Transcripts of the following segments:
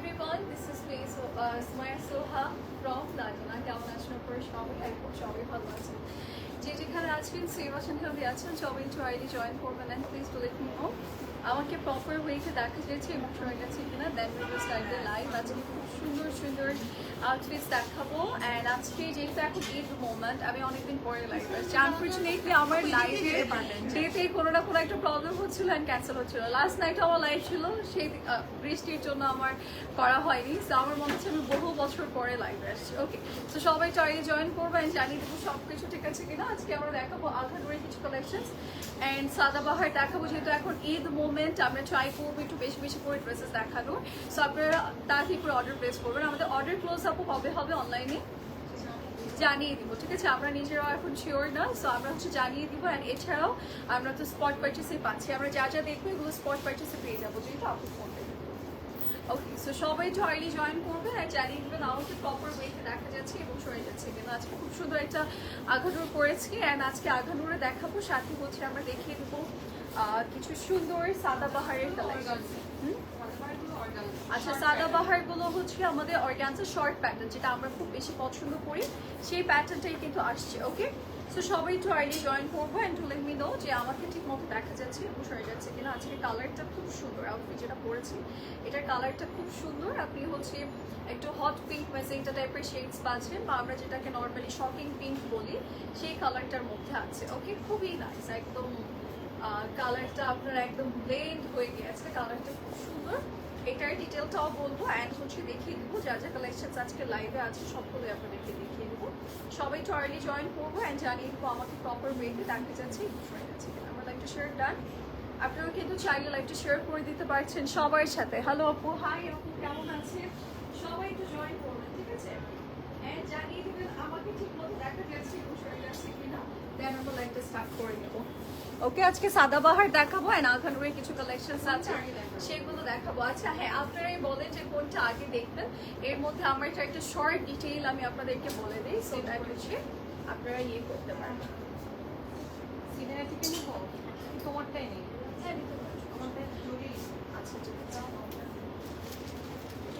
everyone, this is me, Smaya Soha from Ladina. কেমন আছেন আপনারা সবাই? সবাই ভালো আছেন। যে যেখানে আছেন সেই বাসন হেলদি আছেন সবাই একটু আইডি জয়েন করবেন and please to let me know আমাকে প্রপার ওয়েতে দেখা যাচ্ছে এবং সবাই গেছে কিনা, then we will start the live. আজকে খুব সুন্দর সুন্দর আউটফিটস দেখাবো অ্যান্ড আজকে যেহেতু এখন ঈদ মোমেন্ট, আমি অনেকদিন পরে লাইভ আসছি। আনফর্চুনেটলি আমার লাইভে ডেতে কোনো না কোনো একটা প্রবলেম হচ্ছিল অ্যান্ড ক্যান্সেল হচ্ছিল। লাস্ট নাইট আমার লাইভ ছিল, সেই বৃষ্টির জন্য আমার করা হয়নি। তো আমার মনে হচ্ছে আমি বহু বছর পরে লাইভে আসছি। ওকে, তো সবাই চাইলে জয়েন করবো অ্যান্ড জানিয়ে দেবো সব কিছু ঠিক আছে কিনা। আজকে আমরা দেখাবো আলহানুরের কিছু কালেকশনস অ্যান্ড সাদাবাহার দেখাবো। যেহেতু এখন ঈদ মোমেন্ট, আমরা ট্রাই করবো একটু বেশি বেশি করে ড্রেসেস দেখানোর। সো আপনারা তাড়াতাড়ি করে অর্ডার প্লেস করবেন। আমাদের অর্ডার ক্লোজ আপও হবে অনলাইনে জানিয়ে দিব, ঠিক আছে? আমরা নিজেরাও এখন শিওর না, সো আমরা হচ্ছে জানিয়ে দিব। অ্যান্ড এছাড়াও আমরা তো স্পট পারচেসে পাচ্ছি, আমরা যা যা দেখবো এগুলো স্পট পারচেসে পেয়ে যাবো, যেহেতু আপনি ফোন দেবেন। ওকে, সো সবাই একটু আর্লি জয়েন করবে আর জানিয়ে দেবেন আমাকে প্রপার ওয়েতে দেখা যাচ্ছে এবং সরে যাচ্ছে কিন্তু। আজকে খুব সুন্দর একটা আঘানুর পরেছি অ্যান্ড আজকে আঘানুরে দেখাবো, সাথে হচ্ছে আমরা দেখিয়ে দেবো কিছু সুন্দর সাদাবাহারের কালেকশন। আচ্ছা, সাদাবাহার গুলো হচ্ছে আমাদের অর্গানজা শর্ট প্যাটার্ন, যেটা আমরা খুব বেশি পছন্দ করি, সেই প্যাটার্নটাই কিন্তু আসছে। ওকে, সো সবাই একটু আর্লি জয়েন করবো and to let me know যে আমাকে ঠিক মতো দেখা যাচ্ছে এবং সরে যাচ্ছে কিনা। আজকে কালারটা খুব সুন্দর, আউটফিট যেটা পরেছি এটার কালারটা খুব সুন্দর। আপনি হচ্ছে একটু হট পিঙ্ক মেজেন্টা টাইপের শেডস পাচ্ছেন, বা আমরা যেটাকে নর্মালি শকিং পিঙ্ক বলি, সেই কালারটার মধ্যে আছে। ওকে, খুবই নাইস, একদম কালারটা আপনার একদম ব্লেন্ড হয়ে গিয়েছে, কালারটা খুব সুন্দর। এটার ডিটেলটাও বলবো অ্যান্ড হচ্ছে দেখিয়ে দেবো যা যা কালেকশনস আজকে লাইভে আছে সবগুলোই আপনাদেরকে দেখিয়ে দেবো। সবাই একটু আর্লি জয়েন করবো অ্যান্ড জানিয়ে দেবো আমাকে প্রপার ওয়েতে দেখা যাচ্ছে আমার লাইভটা শেয়ার ডান। আপনারাও কিন্তু চাইলে লাইভটা শেয়ার করে দিতে পারছেন সবার সাথে। হ্যালো আপু, হাই আপু, কেমন আছেন? সবাই একটু জয়েন করবেন, ঠিক আছে? অ্যান্ড জানিয়ে দেবেন আমাকে ঠিক মতো দেখা যাচ্ছে এবং সরে যাচ্ছে কিনা, দেন আমরা লাইভটা স্টার্ট করে নেবো। ওকে, আজকে সাদাবাহার দেখাবো অ্যান্ড আলহানুরের কিছু কালেকশনস আছে সেগুলো দেখাবো। আচ্ছা হ্যাঁ, আপনারাই বলেন যে কোনটা আগে দেখবেন। এর মধ্যে আমার একটা শর্ট ডিটেইল আমি আপনাদেরকে বলে দিই, সো দ্যাট হচ্ছে আপনারা ইয়ে করতে পারেন। সিনেমা থেকে নিব, তোমারটাই নেই। হ্যাঁ, নিতে পারেন। আচ্ছা ঠিক আছে,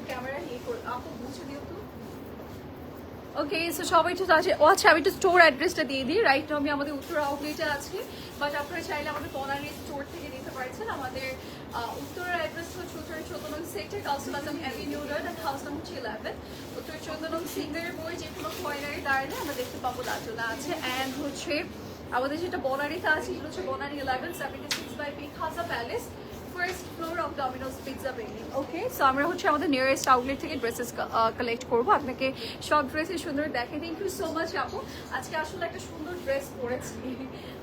ক্যামেরা ইয়ে করে আপু বুঝে দিও তো। ওকে, সো সবাই তো আছে। ও আচ্ছা, আমি একটু স্টোর অ্যাড্রেসটা দিয়ে দিই। রাইট নাও আমি আমাদের উত্তর আউটলেটে আছি, বাট আপনারা চাইলে আমাদের বনানী স্টোর থেকে নিতে পারছেন। আমাদের উত্তরের অ্যাড্রেস হচ্ছে উত্তর 14 নং sector, Kausul Azam avenue road, and house number 11। উত্তর 14 নং সিঙ্গারের বই যে কোনো খয়রারি দাঁড়ালে আমরা দেখতে পাবো লাজোলা আছে। অ্যান্ড হচ্ছে আমাদের যেটা বনানীতে আছে সেটা হচ্ছে বনানী 1176 পিক হাজা palace, first floor of Domino's pizza building. Okay, so আমরা হচ্ছে আমাদের নিয়ারেস্ট আউটলেট থেকে ড্রেসেস কালেক্ট করবো। আপনাকে সব ড্রেসই সুন্দর দেখে। থ্যাংক ইউ সো মাচ আপু, আজকে আসলে একটা সুন্দর ড্রেস পরেছি।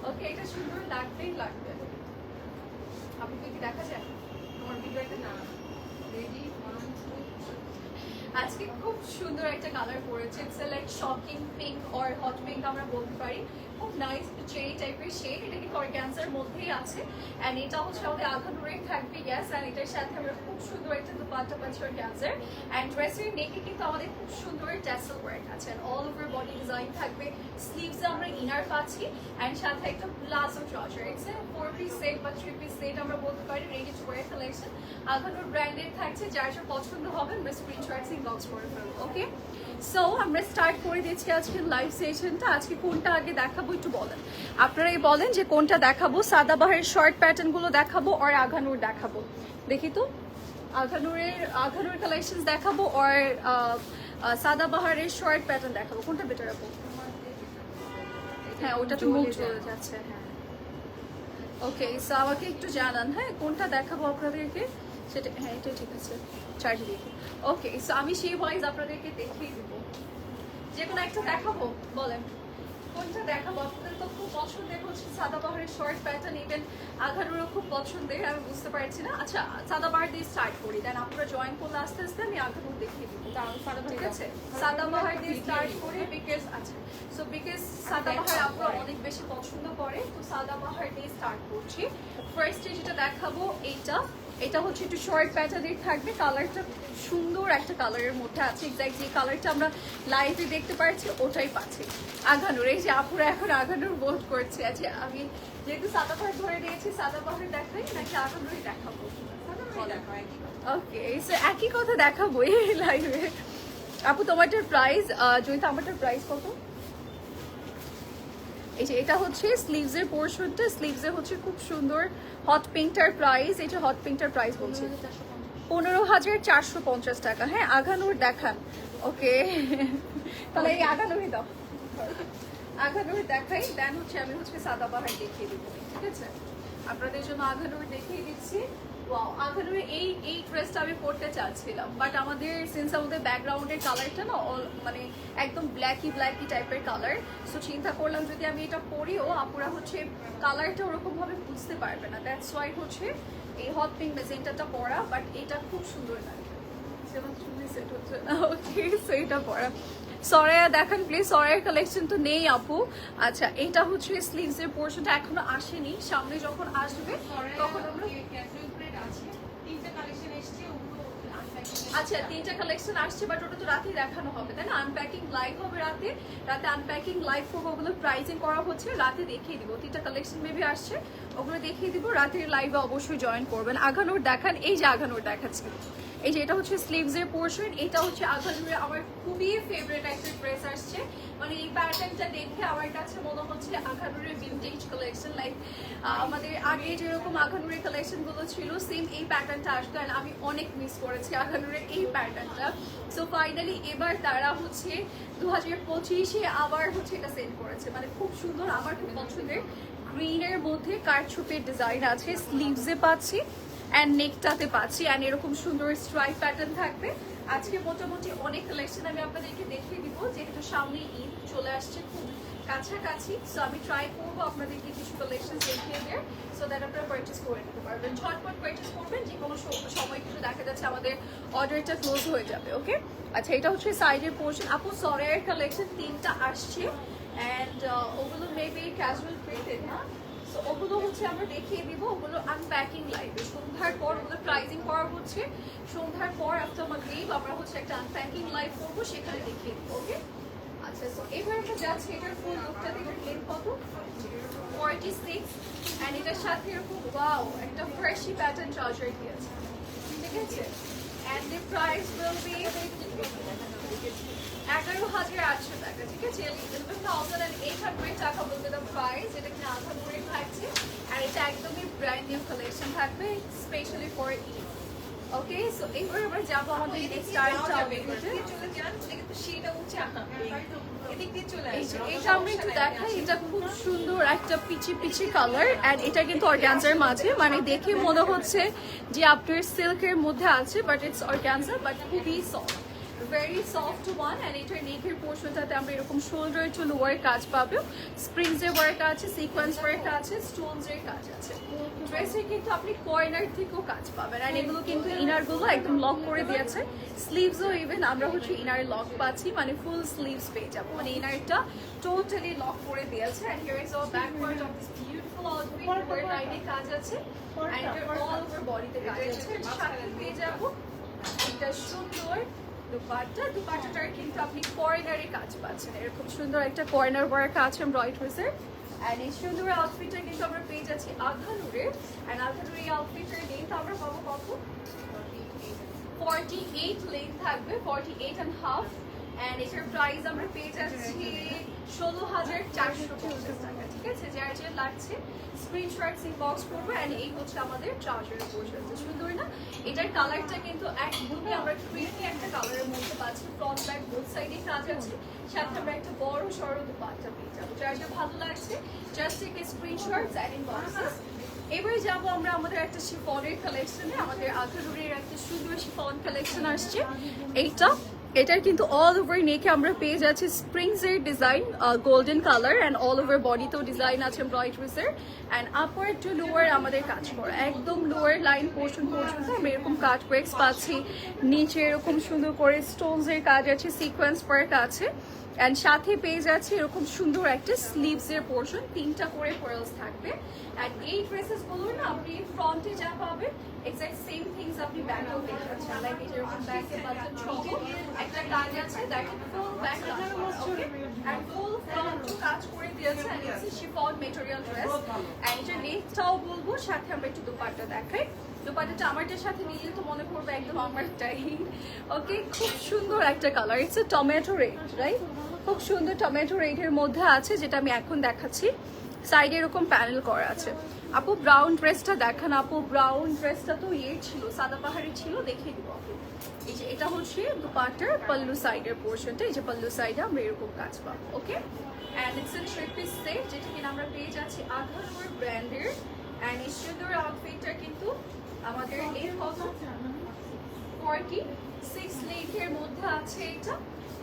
ওকে, এটা সুন্দর লাগতেই লাগবে। আপনি কি দেখা যায় আমার ভিডিওটা? না, রেডি, আজকে খুব সুন্দর একটা কালার পরেছে। It's like shocking pink or hot pink আমরা বলতে পারি। খুব নাইস চেরি টাইপের শেড, এটা কিন্তু অর্গানজার মধ্যেই আছে অ্যান্ড এটা হচ্ছে আমাদের আলহানুরের থাকবে। গ্যাস অ্যান্ড এটার সাথে আমরা খুব সুন্দর একটা দুপাট্টা পাচ্ছি অর্গানজার। অ্যান্ড ড্রেসের নেকে কিন্তু আমাদের খুব সুন্দর ট্যাসেল ওয়ার্ক আছে and all over body design থাকবে। স্লিভসে আমরা ইনার পাচ্ছি অ্যান্ড সাথে একটা palazzo trouser. It's a 4 piece set বা 3 পিস সেট আমরা বলতে পারি, রেডি টু ওয়্যার কালেকশন। আলহানুর ব্র্যান্ডের থাকছে, যার যা পছন্দ হবে আমরা স্ক্রিনশটস ইনবক্স করে ফেলবো। ওকে, সো আমরা স্টার্ট করে দিচ্ছি আজকের লাইভ সেশনটা। আজকে কোনটা আগে দেখাবো একটু বলেন, আপনারাই বলেন যে কোনটা দেখাবো। সাদাবাহারের শর্ট প্যাটার্নগুলো দেখাবো আর আঘানুর দেখাবো? দেখি তো, আঘানুর কালেকশন দেখাবো আর সাদাবাহারের শর্ট প্যাটার্ন দেখাবো, কোনটা বেটার আপু? হ্যাঁ, ওটা তো মুখ চলে যাচ্ছে। হ্যাঁ, ওকে, সো আমাকে একটু জানান হ্যাঁ কোনটা দেখাবো আপনাদেরকে সেটা। হ্যাঁ, এটা ঠিক আছে, চার্জ দিয়ে। ওকে, সো আমি সেই ওয়াইজ আপনাদেরকে দেখিয়ে দেবো, যে কোনো একটা দেখাবো। বলেন কোনটা দেখাবো? আপনাদের তো খুব পছন্দের হচ্ছে সাদাবাহারের শর্ট প্যাটার্ন, ইভেন আঘানুরও খুব পছন্দের, আমি বুঝতে পারছি না। আচ্ছা, সাদাবাহার দিয়ে স্টার্ট করি, দেন আপনারা জয়েন করলে আস্তে আস্তে আমি আঘানুর দেখিয়ে দিব। ঠিক আছে, সাদাবাহার দিয়ে স্টার্ট করি বিকজ আচ্ছা সো বিকজ সাদাবাহার আপনারা অনেক বেশি পছন্দ করে, তো সাদাবাহার দিয়ে স্টার্ট করছি। ফার্স্টে যেটা দেখাবো এটা হচ্ছে একটু শর্ট প্যাটার্নের থাকবে। কালারটা সুন্দর একটা কালারের মধ্যে আছে, এক্স্যাক্ট যে কালারটা আমরা লাইভে দেখতে পাচ্ছি ওটাই পাচ্ছি আঘানুর। এই যে আপুরা এখন আঘানুর ভোট করছে। আচ্ছা, আমি যেহেতু সাদাবাহার ধরে নিয়েছি, সাদাবাহার দেখাই নাকি আঘানুরই দেখাবো? ওকে, সো একই কথা দেখাবো এই লাইভে। আপু তোমারটার প্রাইস, জয়িতা আমারটার প্রাইস কত? এই যে এটা হচ্ছে স্লিভসের পোর্শনটা, স্লিভসে হচ্ছে খুব সুন্দর হট পিঙ্কটার প্রাইস। এটা হট পিঙ্কটার প্রাইস বলছি 15,450 টাকা। হ্যাঁ, আঘানুর দেখান। ওকে, তাহলে এই আঘানুরই দাও, আঘানুর দেখাই, দেন হচ্ছে আমি হচ্ছে সাদাবাহার দেখিয়ে দিব। ঠিক আছে, আপনাদের জন্য আঘানুর দেখিয়ে দিচ্ছি। ওয়াও, আঘানুরে এই ড্রেসটা আমি পরতে চাচ্ছিলাম, বাট আমাদের সিন্স আমাদের ব্যাকগ্রাউন্ডের কালারটা না মানে একদম ব্ল্যাকি টাইপের কালার, সো চিন্তা করলাম যদি আমি এটা পরিও আপুরা হচ্ছে কালারটা ওরকম ভাবে বুঝতে পারবে না, দ্যাটস ওয়াই হচ্ছে এই হট পিঙ্ক মেজেন্টাটা পরা। বাট এটা খুব সুন্দর লাগে, যেমন চুলি সেট হচ্ছে না। ওকে, সো এটা পরা। সরাইয়া দেখান প্লিজ, সরাইয়ের কালেকশন তো নেই আপু। আচ্ছা, এটা হচ্ছে স্লিভসের পোর্শনটা এখনো আসেনি, সামনে যখন আসবে তখন আমরা। আচ্ছা, 3টা কালেকশন আসছে, বাট ওটা তো রাতেই দেখানো হবে, তাই না? আনপ্যাকিং লাইভ হবে রাতে, রাতে আনপ্যাকিং লাইভ করবো, ওগুলো প্রাইসিং করা হচ্ছে, রাতে দেখিয়ে দিব। 3টা কালেকশন মেবি আসছে, ওগুলো দেখিয়ে দিব। রাতের লাইভে অবশ্যই জয়েন করবেন। আঘানুর দেখান, এই যে আঘানুর দেখাচ্ছি, এই যে এটা হচ্ছে স্লিভসের পোর্শন। এটা হচ্ছে আঘানুরে আমার খুবই ফেভারিট একটা ড্রেস আসছে, মানে এই প্যাটার্নটা দেখে আমার কাছে মনে হচ্ছে আঘানুরের ভিনটেজ কালেকশন, লাইক আমাদের আগে যেরকম আঘানুরের কালেকশনগুলো ছিল সেম এই প্যাটার্নটা আসতো, আর আমি অনেক মিস করেছি আঘানুরের এই প্যাটার্নটা। সো ফাইনালি এবার তারা হচ্ছে 2025-এ আবার হচ্ছে এটা সেন্ড করেছে, মানে খুব সুন্দর, আমার খুব পছন্দের গ্রিনের মধ্যে কারচুপির ডিজাইন আছে, স্লিভসে পাচ্ছি অ্যান্ড নেকটাতে পাচ্ছি, অ্যান্ড এরকম সুন্দর স্ট্রাইপ প্যাটার্ন থাকবে। আজকে মোটামুটি অনেক কালেকশন আমি আপনাদেরকে দেখিয়ে দিব, যেহেতু সামনে ঈদ চলে আসছে খুব কাছাকাছি, সো আমি ট্রাই করবো আপনাদেরকে কিছু কালেকশন দেখিয়ে দেয়, সো দ্যাট আপনারা পারচেস করে নিতে পারবেন। ঝটপট পারচেস করবেন, যে কোনো সময় কিন্তু দেখা যাচ্ছে আমাদের অর্ডারটা ক্লোজ হয়ে যাবে। ওকে, আচ্ছা, এটা হচ্ছে সাইডের পোর্শন। আপু সরাইয়ের কালেকশন 3টা আসছে, অ্যান্ড ওগুলো মেবি ক্যাজুয়াল প্রিন্টেড না, সো ওগুলো হচ্ছে আমরা দেখিয়ে দিব, ওগুলো আনপ্যাকিং লাইভে সন্ধ্যার পর, ওগুলো প্রাইজিং করা হচ্ছে সন্ধ্যার পর। আফটার মাগরিব আমরা হচ্ছে একটা আনপ্যাকিং লাইভ করবো, সেখানে দেখিয়ে দিব। ওকে, আচ্ছা, সো এবার আমরা যাচ্ছি এটার ফুল লুকটা দেখে, লেন্থ কত? 46, অ্যান্ড এটার সাথে এরকম ওয়াও একটা ফ্রেশি প্যাটার্ন ট্রাউজার দিয়েছে। ঠিক আছে, and the price will be 11,800 টাকা। ঠিক আছে, 11,800 টাকা বলতে দ্য প্রাইস। এটা কিনা আঘানুরে থাকছে, আর এটা একদমই ব্র্যান্ড নিউ কালেকশন থাকবে specially for Eid. Okay, so এবার আমরা যাবো আমাদের নেক্সট আরেকটা আউটফিটে। এটা আমরা একটু দেখাই, এটা খুব সুন্দর একটা পিচি কালার, অ্যান্ড এটা কিন্তু অর্গানজার মাঝে, মানে দেখে মনে হচ্ছে যে আপনার সিল্কের মধ্যে আছে, বাট ইটস অর্গানজা, বাট খুবই soft, very soft one. And এটার নেকের পোর্শনটাতে আমরা এরকম শোল্ডার টু লোয়ার কাজ পাবো, স্প্রিংসের ওয়ার্ক আছে, সিকোয়েন্স ওয়ার্ক আছে, স্টোনসের কাজ আছে। ড্রেসের কিন্তু আপনি কর্নার থেকেও কাজ পাবেন, অ্যান্ড এগুলো কিন্তু ইনারগুলো একদম লক করে দিয়েছে, স্লিভসও ইভেন আমরা হচ্ছে ইনার লক পাচ্ছি, মানে ফুল স্লিভস পেয়ে যাবো, মানে ইনারটা টোটালি লক করে দিয়েছে। And here is our back part of this beautiful outfit, ওপর লাইনে কাজ আছে, অ্যান্ড এটার অল ওভার বডিতে কাজ আছে। সাথে পেয়ে যাবো এটা সুন্দর দুপাট্টাটার কিন্তু আপনি কর্নারে কাজ পাচ্ছেন, এরকম সুন্দর একটা কর্নার ওয়ার্ক আছে এমব্রয়ডারিজের। অ্যান্ড এই সুন্দর আউটফিটটা কিন্তু আমরা পেয়ে যাচ্ছি আঘানুরের, অ্যান্ড আঘানুর এই আউটফিটের লেন্থ আমরা পাবো কত? 48 লেন্থ থাকবে, 48.5, অ্যান্ড এটার প্রাইস আমরা পেয়ে যাচ্ছি 16,450 টাকা। ঠিক আছে, যার যে লাগছে স্ক্রিনশট ইনবক্স করবে। অ্যান্ড এই হচ্ছে আমাদের ট্রাউজারের পোর্শন, সুন্দর না? এটার কালারটা কিন্তু একদমই আমরা ক্রিমি একটা কালারের মধ্যে পাচ্ছি, ফ্রন্ট ব্যাক বোথ সাইডে কাজ আছে, সাথে আমরা একটা বড় সড়ো দুপাট্টা পেয়ে যাবো। যার যে ভালো লাগছে just take a screenshot and inboxes. এবারে যাবো আমরা আমাদের একটা শিফনের কালেকশনে, আমাদের আঘানুরের একটা সুন্দর শিফন কালেকশন আসছে। এটার কিন্তু অল ওভার নেকে আমরা পেয়ে যাচ্ছি স্প্রিংসের design, golden colour, and all over বডিতেও ডিজাইন আছে এমব্রয়ডারিজের, অ্যান্ড আপার টু লোয়ার আমাদের কাজ করা, একদম লোয়ার লাইন পোর্শন পর্যন্ত আমরা এরকম কাট ওয়ার্কস পাচ্ছি, নিচে এরকম সুন্দর করে স্টোনসের কাজ আছে, সিকোয়েন্স ওয়ার্ক আছে, অ্যান্ড সাথে পেয়ে যাচ্ছে এরকম সুন্দর একটা স্লিভসের পোর্শন, 3টা করে ফয়েলস থাকবে। অ্যান্ড এই ড্রেসেসগুলো না আপনি ফ্রন্টে যা পাবেন এক্সাক্ট সেম থিংস আপনি ব্যাকেও পেয়ে যাচ্ছেন, লাইক এরকম ব্যাকে পাচ্ছেন ছোট একটা কাজ আছে, দেখেন full back okay, and full front কাজ করে দিয়েছে, and it's chiffon material dress. And এটার লেন্থটাও বলবো, সাথে আমরা একটু দুপাট্টা দেখাই। দোপাট্টাটা আমারটার সাথে মিলিয়ে তো মনে পড়বে একদম আমারটাই। ওকে, খুব সুন্দর একটা colour, it's a tomato red, right? খুব সুন্দর টমেটো রেডের মধ্যে আছে, যেটা আমি এখন দেখাচ্ছি। সাইডে এরকম প্যানেল করা আছে। আপু ব্রাউন ড্রেসটা দেখান আপু, ব্রাউন ড্রেসটা তো ইয়ে ছিল, সাদা পাহাড়ি ছিল, দেখিয়ে দিব আপু। এই যে এটা হচ্ছে দুপাট্টার পাল্লু সাইডের পোর্শনটা, এই যে পাল্লু সাইডে আমরা এরকম কাজ পাবো। Okay, and it's a three piece set, যেটা কিনা আমরা পেয়ে যাচ্ছি আধার ব্র্যান্ডের। অ্যান্ড এই সুন্দর আউটফিটটা কিন্তু আমাদের এর কত 46 লেন্থের মধ্যে আছে এটা।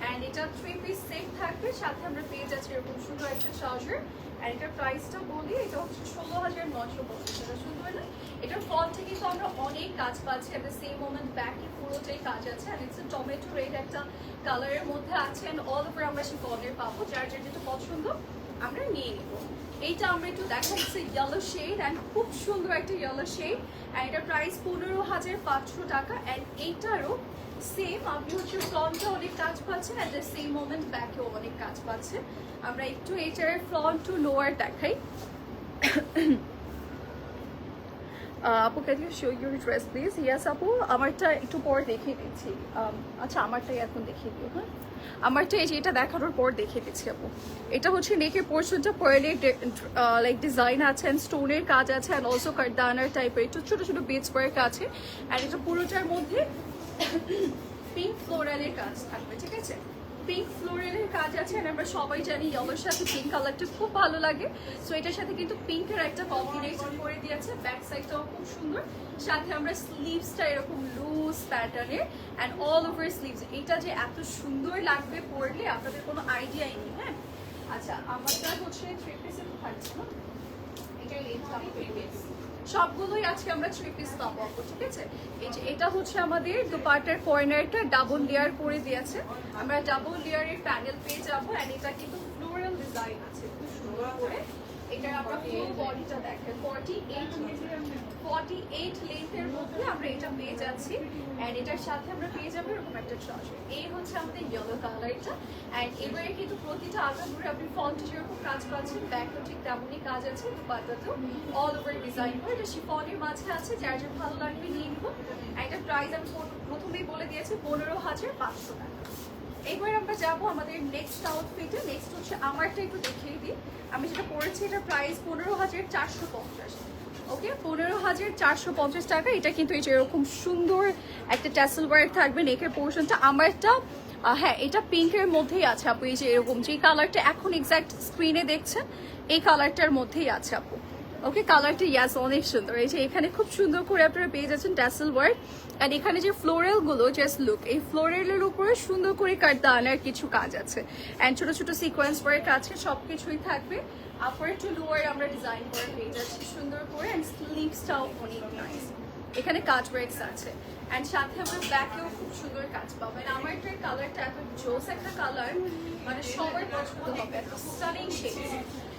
অ্যান্ড এটা 3 পিস সেট থাকবে, সাথে আমরা পেয়ে যাচ্ছি এরকম সুন্দর একটা ট্রাউজার। অ্যান্ড এটার প্রাইসটা বলি, এটা হচ্ছে 16,950 টাকা। সুন্দর না? এটার ফ্রন্টে কিন্তু আমরা অনেক কাজ পাচ্ছি, অ্যাট দ্য সেম মোমেন্ট ব্যাকে পুরোটাই কাজ আছে। অ্যান্ড ইটস টমেটো রেড একটা কালারের মধ্যে আছে। অ্যান্ড অল ওভার আমরা শিফনের পাবো, যার যার যেটা পছন্দ আমরা নিয়ে নিব। এইটা আমরা একটু দেখাচ্ছি ইয়েলো শেড, অ্যান্ড খুব সুন্দর একটা ইয়েলো শেড। অ্যান্ড এটার প্রাইস 15,500 টাকা। অ্যান্ড এইটারও সেম, আপনি হচ্ছে ফ্রন্টে অনেক কাজ পাচ্ছেন, অ্যাট দ্য সেম মোমেন্ট ব্যাকেও অনেক কাজ পাচ্ছেন। আমরা একটু এইটার ফ্রন্ট টু লোয়ার দেখাই। আপু can you show your dress please? Yes আপু, আমারটা একটু পর দেখিয়ে দিচ্ছি। আচ্ছা, আমারটাই এখন দেখিয়ে দিও। হ্যাঁ, আমারটা এই যে এটা দেখানোর পর দেখিয়ে দিচ্ছি আপু। এটা হচ্ছে নেকের পোর্শনটা পার্লের লাইক ডিজাইন আছে, অ্যান্ড স্টোনের কাজ আছে, অ্যান্ড অলসো কারদানার টাইপের একটু ছোটো ছোটো বিটস ওয়ার্ক আছে। অ্যান্ড এটা পুরোটার মধ্যে পিঙ্ক ফ্লোরালের কাজ থাকবে, ঠিক আছে? পিঙ্ক ফ্লোরালের কাজ আছে। আর আমরা সবাই জানি ইয়েলোর সাথে পিঙ্ক কালারটা খুব ভালো লাগে, সো এটার সাথে কিন্তু পিঙ্কের একটা কম্বিনেশন করে দিয়েছে। ব্যাক সাইডটাও খুব সুন্দর, সাথে আমরা স্লিভসটা এরকম লুজ প্যাটার্নের, অ্যান্ড অল ওভার স্লিভস। এটা যে এত সুন্দর লাগবে পরলে আপনাদের কোনো আইডিয়াই নেই। হ্যাঁ, আচ্ছা, আমারটা হচ্ছে 3 পিসের থাকছে না, এটা লেন্থ হবে 3 পিস। সবগুলোই আজকে আমরা 3 পিস পাবো, ঠিক আছে? এই যে এটা হচ্ছে আমাদের দুপাট্টার কর্নারটা ডাবল লেয়ার করে দিয়েছে, আমরা ডাবল লেয়ারের প্যানেল পেয়ে যাবো। অ্যান্ড এটা কিন্তু ফ্লোরাল ডিজাইন আছে খুব সুন্দর করে। এটার আমরা ফুল বডিটা দেখেন 48 লেন্থের মধ্যে আমরা এটা পেয়ে যাচ্ছি। অ্যান্ড এটার সাথে আমরা পেয়ে যাবো এরকম একটা ট্রাউজার। এই হচ্ছে আমাদের ইয়েলো কালারটা। অ্যান্ড এবারে কিন্তু প্রতিটা আধা করে আপনি ফ্রন্টে যেরকম কাজ পাচ্ছেন, ব্যাকও ঠিক তেমনই কাজ আছে। দুপাট্টাতেও অল ওভার ডিজাইন করে, এটা শিফনের মাঝে আছে, যার যার ভালো লাগবে নিয়ে নিব। একটা প্রাইস আমি প্রথমেই বলে দিয়েছি 15,500 টাকা। এবার আমরা যাবো আমাদের নেক্সট আউটফিটে। নেক্সট হচ্ছে আমারটা একটু দেখিয়ে দিই, আমি যেটা পরেছি এটার প্রাইস 15,450। ওকে, 15,450 টাকা। এটা কিন্তু এই যে এরকম সুন্দর একটা ট্যাসেল ওয়ার্ক থাকবে নেকের পোর্শনটা। আমারটা হ্যাঁ, এটা পিঙ্কের মধ্যেই আছে আপু, এই যে এরকম যে কালারটা এখন এক্স্যাক্ট স্ক্রিনে দেখছেন এই কালারটার মধ্যেই আছে আপু। ওকে, কালারটা ইয়াস অনেক সুন্দর। এই যে এখানে খুব সুন্দর করে আপনারা পেয়ে যাচ্ছেন ট্যাসেল ওয়ার্ক। অ্যান্ড এখানে যে ফ্লোরালগুলো জাস্ট লুক, এই ফ্লোরালের উপরে সুন্দর করে কারদানার কিছু কাজ আছে, অ্যান্ড ছোটো ছোটো সিকোয়েন্স ওয়ার্ক আছে, সব কিছুই থাকবে। আপার টু লোয়ার আমরা ডিজাইন করে পেয়ে যাচ্ছি সুন্দর করে। অ্যান্ড স্লিভসটাও অনেক নাইস, এখানে কাজ ওয়ার্কস আছে। অ্যান্ড সাথে আমরা ব্যাকেও খুব সুন্দর কাজ পাবেন। আমার এটার কালারটা এত জোস একটা কালার, মানে সবার পছন্দ হবে, এত স্টানিং শেড।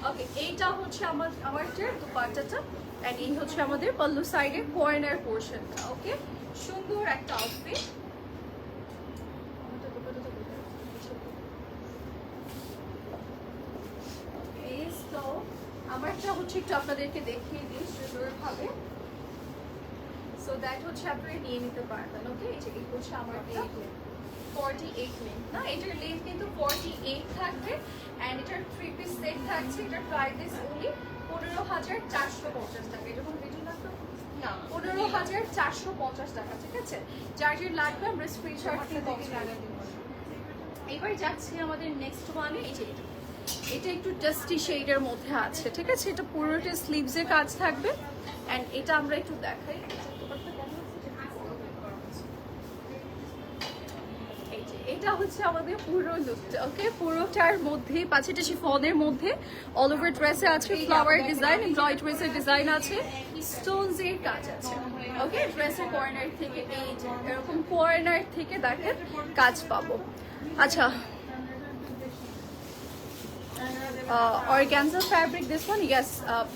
ওকে, এইটা হচ্ছে আমাদের দুপাট্টাটা। অ্যান্ড এই হচ্ছে আমাদের পাল্লু সাইডের কর্নার পোর্শনটা। ওকে, সুন্দর একটা আউটফিট। তো আমারটা হচ্ছে একটু আপনাদেরকে দেখিয়ে দিই সুন্দরভাবে, সো দ্যাট হচ্ছে আপনারা নিয়ে নিতে পারবেন। ওকে, এই যে এই হচ্ছে আমার 48 লেন্থ না, এটার লেন্থ কিন্তু 48 থাকবে। অ্যান্ড এটার 3 পিস সেট থাকছে। এটার প্রাইস ইজ অনলি 15,450 টাকা। এটা কোনো ভিডিও লাগবে না, 15,450 টাকা, ঠিক আছে? যার যার লাগবে আমরা স্ক্রিনশট দিয়ে দেখে দিব। এবার যাচ্ছি আমাদের নেক্সট ওয়ানে। এই যে এটা একটু ডাস্টি শেডের মধ্যে আছে, ঠিক আছে? এটা পুরোটা স্লিভসের কাজ থাকবে। অ্যান্ড এটা আমরা একটু দেখাই, এটা হচ্ছে আমাদের পুরো লুকটা। ওকে, পুরোটার মধ্যে পাঁচটা শিফনের মধ্যে অল ওভার ড্রেসে আছে ফ্লাওয়ার ডিজাইন, এমব্রয়ডারিজের ডিজাইন আছে, স্টোনস এর কাজ আছে। ওকে, ড্রেসের কর্নার থেকে এই যে এরকম কর্নার থেকে দেখেন কাজ পাবো। আচ্ছা, organza fabric this one, yes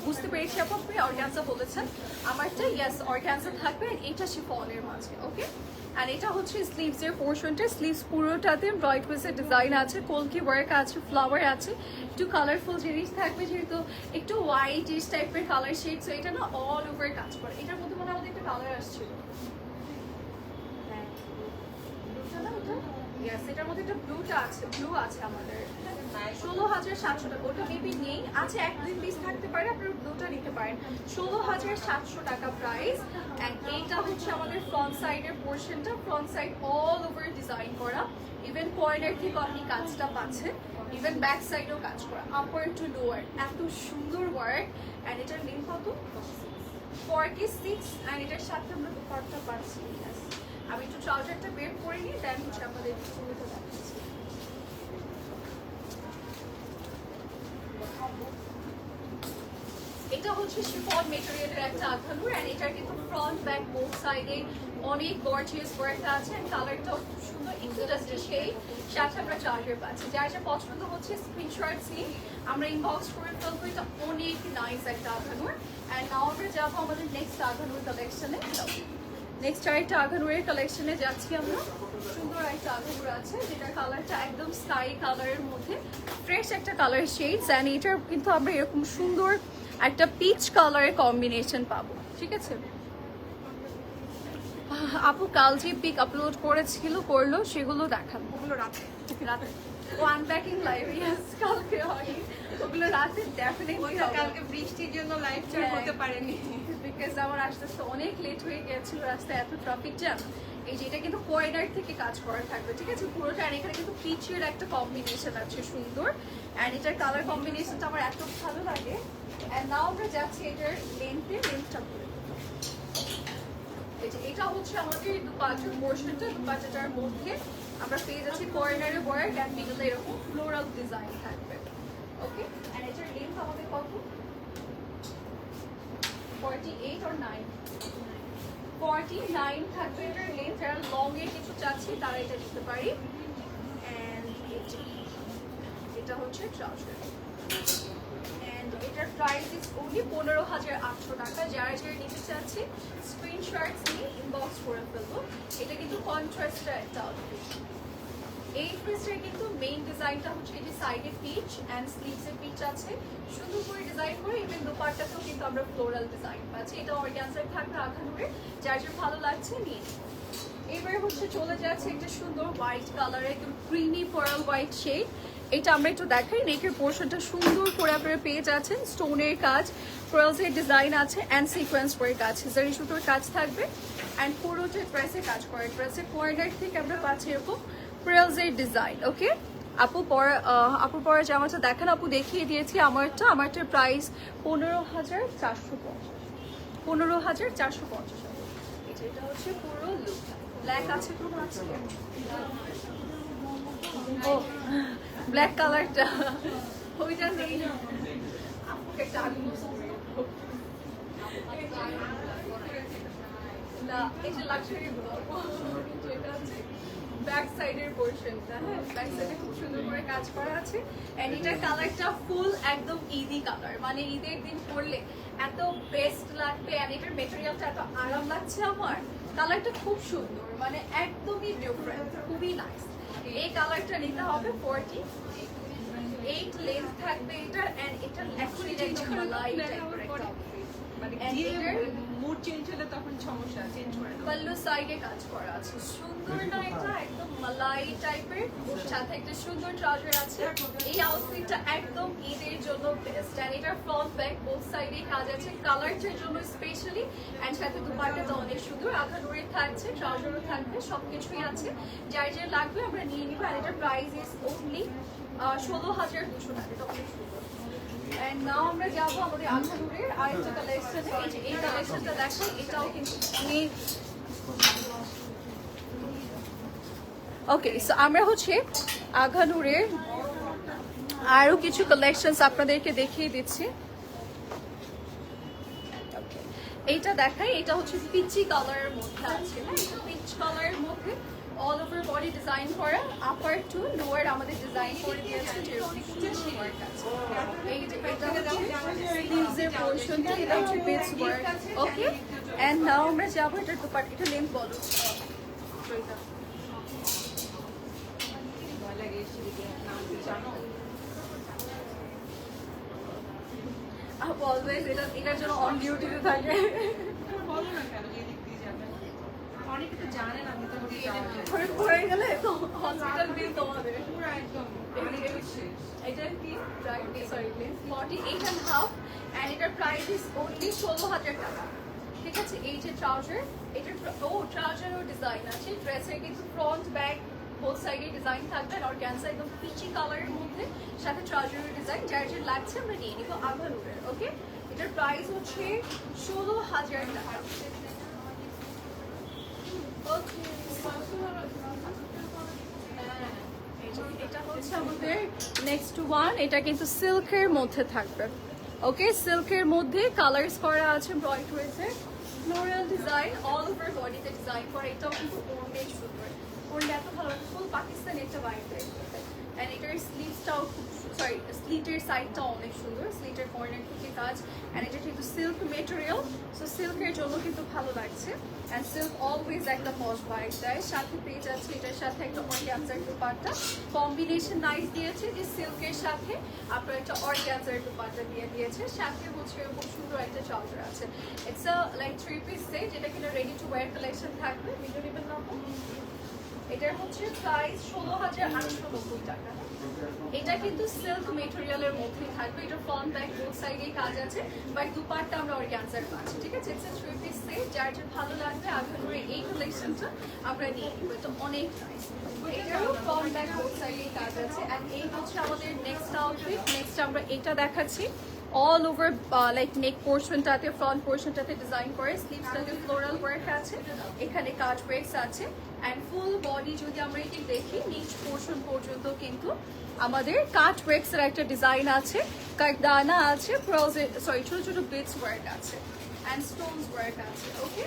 বুঝতে পেরেছি আপনি অর্গানজা বলেছেন। আমারটা ইয়েস অর্গানজা থাকবে, এটা শিফনের মাঝে। ওকে, অ্যান্ড এটা হচ্ছে স্লিভসের পোর্শনটা, স্লিভস পুরোটাতে ব্রয়েড পিসের ডিজাইন আছে, কলকি ওয়ার্ক আছে, ফ্লাওয়ার আছে, একটু কালারফুল জিনিস থাকবে যেহেতু একটু হোয়াইট ইস টাইপের কালার শেড, সো এটা না অল ওভার কাজ করে। এটার মধ্যে মনে হয় আমাদের একটা কালার আসছিল, এটার মধ্যে একটা ব্লু আছে আমাদের 16,700 টাকা। ওটা মেবি নেই, আছে 1-2 পিস থাকতে পারে, আপনারা ব্লুটা নিতে পারেন। 16,700 টাকা প্রাইস। অ্যান্ড এইটা হচ্ছে আমাদের ফ্রন্ট সাইডের পোর্শনটা, front side all over design করা, ইভেন কর্নার থেকে আপনি কাজটা পাচ্ছেন, ইভেন ব্যাক সাইডেও কাজ করা, আপার টু লোয়ার, এত সুন্দর ওয়ার্ক। অ্যান্ড এটার লেন্থ কত? 46। অ্যান্ড এটার সাথে আমরা দুপাট্টা পাচ্ছি। আমি একটু ট্রাউজারটা বের করে নিই, দেন হচ্ছে আপনাদের সুবিধা দেখাচ্ছি। এটা হচ্ছে শিফন মেটেরিয়ালের একটা আঁকানোর, এন্ড এটার কিন্তু ফ্রন্ট ব্যাক বোথ সাইডে অনেক গর্জিয়াস ওয়ার্ক আছে, এন্ড কালারটাও খুব সুন্দর, একটু জাস্ট শেড, সাথে আমরা চার্জার পাচ্ছি। যার যা পছন্দ হচ্ছে স্ক্রিনশট নিয়ে আমরা ইনবক্স করে ফেলবো। এটা অনেক নাইস একটা আঁকানোর। অ্যান্ড নাও আমরা যাবো আমাদের নেক্সট আঁকানোর কালেকশনে। নেক্সট আরেকটা আঘানুরের কালেকশনে যাচ্ছি আমরা। সুন্দর একটা আঘানুর আছে যেটার কালারটা একদম স্কাই কালারের মধ্যে, ফ্রেশ একটা কালার শেডস, অ্যান্ড এটার কিন্তু আমরা এরকম সুন্দর একটা পিচ কালারের কম্বিনেশন পাবো। ঠিক আছে, আপু কাল যে পিক আপলোড করলো সেগুলো দেখাবো, ওগুলো রাতে আনপ্যাকিং লাইভ, কালকে হয় ওগুলো রাতে ডেফিনেটলি। কালকে বৃষ্টির জন্য লাইভ হতে পারেনি, বিকজ আমার আস্তে আস্তে অনেক লেট হয়ে গেছিল, রাস্তায় এত ট্রাফিক জ্যাম। এই যে এটা কিন্তু কয়ডার থেকে কাজ করা থাকবে, ঠিক আছে পুরোটা। আর এখানে কিন্তু পিচের একটা কম্বিনেশন আছে সুন্দর, অ্যান্ড এটার কালার কম্বিনেশনটা আমার এত ভালো লাগে। অ্যান্ড নাও আমরা যাচ্ছি এটার লেন্থটা বলে। এটা হচ্ছে আমাদের দুপাটার পোর্শনটা, দুপাটাটার মধ্যে আমরা পেয়ে যাচ্ছি কর্নারে ওয়ার্ক, অ্যান্ড মিডলে এরকম ফ্লোরাল ডিজাইন থাকবে। ওকে, অ্যান্ড এটার লেন্থ আমাদের কত? 48 or 9? 49 থাকবে এটার লেন্থ। যারা লং এ কিছু চাচ্ছি তারা এটা নিতে পারি। এন্ড এটা হচ্ছে ট্রাউজার, এন্ড এটার প্রাইস ইজ অনলি 15,800 টাকা। যারা নিতে চাচ্ছি স্ক্রিনশটস নিয়ে ইনবক্স করে ফেলবো। এটা কিন্তু কন্ট্রাস্টের একটা আউটফিট। এই পিসের কিন্তু মেইন ডিজাইনটা হচ্ছে এই যে সাইডে পিচ অ্যান্ড স্লিভসে পিচ আছে, সুন্দর করে ডিজাইন করে, ইভেন দুপাট্টাতেও কিন্তু আমরা ফ্লোরাল ডিজাইন পাচ্ছি। এটা অর্গানজার থাকবে আঁকানুরে, যার যে ভালো লাগছে নিয়ে। এবার হচ্ছে চলে যাচ্ছে একটা সুন্দর হোয়াইট কালারের, একদম ক্রিমি পার্ল হোয়াইট শেড। এটা আমরা একটু দেখাই, নেকের পোর্শনটা সুন্দর করে আপনারা পেয়ে যাচ্ছেন, স্টোনের কাজ, পার্লসের ডিজাইন আছে, অ্যান্ড সিকোয়েন্স করে কাজ, জারি সুতোর কাজ থাকবে, অ্যান্ড পুরোটা ড্রেসে কাজ করে। ড্রেসের কর্নার থেকে আমরা পাচ্ছি এরকম প্রেলসের ডিজাইন। ওকে, আপুর পরে জামাটা দেখান, আপু দেখিয়ে দিয়েছি আমারটার প্রাইস 15,450। 15,450। এটা হচ্ছে পুরো লুক, ব্ল্যাক আছে কোনো আছে, ও ব্ল্যাক কালারটা ওইটা নেই। আপুকে একটা না, এই যে লাক্সারি গুলো, এটা হচ্ছে ব্যাক সাইডের পোর্শনটা। হ্যাঁ, ব্যাক সাইডে খুব সুন্দর করে কাজ করা আছে, এন্ড এটার কালারটা ফুল একদম ঈদি কালার, মানে ঈদের দিন পরলে এত বেস্ট লাগবে। এন্ড এটার মেটেরিয়ালটা এত আরাম লাগছে আমার, কালারটা খুব সুন্দর, মানে একদমই ডিফারেন্ট, খুবই নাইস। এই কালারটা নিতে হবে 48 লেন্থ থাকবে এটার, এন্ড এটা অ্যাকচুয়ালি মালাই টাইপের একটা মুড চেঞ্জ হলে তখন সমস্যা, চেঞ্জ করে দাও। পাল্লু সাইডে কাজ করা আছে, সুন্দর না এটা, একদম মালাই টাইপের, সাথে একটা সুন্দর ট্রাউজার আছে। এই আউটফিটটা একদম ঈদের জন্য বেস্ট, এন্ড এটার ফ্রন্ট ব্যাক বোথ সাইডে কাজ আছে, কালারটার জন্য স্পেশালি, এন্ড সাথে দুপাট্টাটা অনেক সুন্দর, আঁকানুরে থাকছে, ট্রাউজারও থাকবে, সবকিছুই আছে। যার যে লাগবে আমরা নিয়ে নিব। আর এটার প্রাইস ইজ অনলি 16,200 টাকা। এটা অনেক সুন্দর। এন্ড নাও আমরা যাবো আমাদের আঁকানুরের আরেকটা কালেকশনে। এই কালেকশনটা দেখাই, এটাও কিন্তু অনেক। ওকে, সো আমরা হচ্ছে আঘানুরের আরো কিছু কালেকশনস আপনাদেরকে দেখিয়ে দিচ্ছি। এইটা দেখাই, এটা হচ্ছে পিচি কালারের মধ্যে আছে। হ্যাঁ, এটা পিচ কালারের মধ্যে অল ওভার বডি ডিজাইন করা, আপার টু লোয়ার আমাদের ডিজাইন করে দিয়েছে যেরকম ওয়ার্ক আছে। এই যে এটা হচ্ছে স্লিভসের পোরশনটা, এটা হচ্ছে page work. Okay, and now আমরা যাবো এটার দুপাট্টা, এটা লেন্থ বলো। এটা ভয় লাগে সেদিকে নাম কি জানো? অলওয়েজ এটার জন্য অন ডিউটিতে থাকে। বলো না কেন এদিক দিয়ে যাবে? অনেকে তো জানে না ভিতরে দিয়ে যাবে। ঘরে পড়ে গেলে তো হসপিটাল বিল তোমাদের। পুরো একদম অনেক শেষ। এটা কি সরি প্লিজ 48.5 and এটার প্রাইস ইজ অনলি 16,000 টাকা। ঠিক আছে, এই যে ট্রাউজার, এটার ট্রাউজারও ডিজাইন আছে, ড্রেসের কিন্তু ফ্রন্ট ব্যাক বোথ সাইডে ডিজাইন থাকবে আর অর্গানজা একদম পিচি কালারের মধ্যে, সাথে ট্রাউজারের ডিজাইন যার যে লাগছে আমরা নিয়ে নিব আভানুরের। ওকে, এটার প্রাইস হচ্ছে 16,000 টাকা। ওকে, এটা হচ্ছে আমাদের নেক্সট ওয়ান। এটা কিন্তু সিল্কের মধ্যে থাকবে। ওকে, সিল্কের মধ্যে কালার্স করা আছে, ব্রয়েড রয়েছে, ফ্লোরাল ডিজাইন, অল ওভার বডিতে ডিজাইন করা। এটাও কিন্তু অনেক সুন্দর, ওর এত ভালো, ফুল পাকিস্তানি একটা বাইক দেখতে। অ্যান্ড এটার স্লিভসটাও খুব সরি স্লিটের সাইডটা অনেক সুন্দর, স্লিটের কর্নার থেকে কাজ। অ্যান্ড এটা কিন্তু সিল্ক মেটেরিয়াল, সো সিল্কের জন্য কিন্তু ভালো লাগছে। অ্যান্ড সিল্ক অলওয়েজ একটা পশ বাইক দেয়। সাথে পেয়ে যাচ্ছে এটার সাথে একটা অর্গ্যানজার দুপাট্টা, কম্বিনেশন নাইস দিয়েছে যে সিল্কের সাথে আপনার একটা অর্গ্যানজার দুপাট্টা দিয়ে দিয়েছে। সাথে হচ্ছে খুব সুন্দর একটা ট্রাউজার আছে। It's a like 3 piece set, যেটা কিনা রেডি টু ওয়্যার কালেকশন থাকবে। ভিডিও নেবেন না? এটার হচ্ছে প্রাইস 16,890 টাকা। এটা কিন্তু সিল্ক মেটেরিয়ালের মধ্যেই থাকবে। এটা ফ্রন্ট ব্যাক বোথ সাইডেই কাজ আছে, বাট দুপাট্টা আমরা অর্গ্যানজার পাচ্ছি। ঠিক আছে, ইটস 3 পিস সেট, যার যে ভালো লাগবে আভানুরের এই কালেকশনটা আমরা নিয়ে নিব। এটা অনেক নাইস, এটারও ফ্রন্ট ব্যাক বোথ সাইডেই কাজ আছে। অ্যান্ড এই হচ্ছে আমাদের নেক্সট আউটফিট। নেক্সট আমরা এটা দেখাচ্ছি, অল ওভার লাইক নেক পোর্শনটাতে, ফ্রন্ট পোর্শনটাতে ডিজাইন করে, স্লিভসটাতে ফ্লোরাল ওয়ার্ক আছে, এখানে কাজ ওয়ার্কস আছে। অ্যান্ড ফুল বডি যদি আমরা এটি দেখি, নিচ পোর্শন পর্যন্ত কিন্তু আমাদের কাট ওয়ার্কসের একটা ডিজাইন আছে, কাটদানা আছে, সরি ছোট ছোট বিটস ওয়ার্ক আছে, অ্যান্ড স্টোনস ওয়ার্ক আছে। ওকে,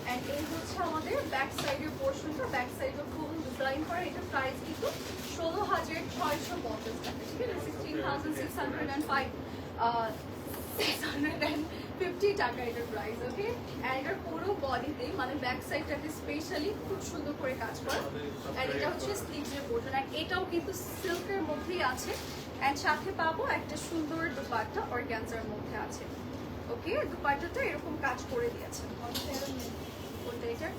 অ্যান্ড এই হচ্ছে আমাদের ব্যাক সাইডের পোর্শনটা, ব্যাক সাইডে ফুল ডিজাইন করা। এটা প্রাইস কিন্তু 16,650 টাকা। ঠিক আছে, 16,650 টাকা এটার প্রাইস। ওকে, অ্যান্ড এটার পুরো বডিতে মানে ব্যাক সাইডটাতে স্পেশালি খুব সুন্দর করে কাজ করা। অ্যান্ড এটা হচ্ছে স্লিভসের পোর্শন, অ্যান্ড এটাও কিন্তু সিল্কের মধ্যেই আছে। অ্যান্ড সাথে পাবো একটা সুন্দর দুপাট্টা অর্গ্যানজার মধ্যে আছে। ওকে, দুপাট্টাটা এরকম কাজ করে দিয়েছে। এটা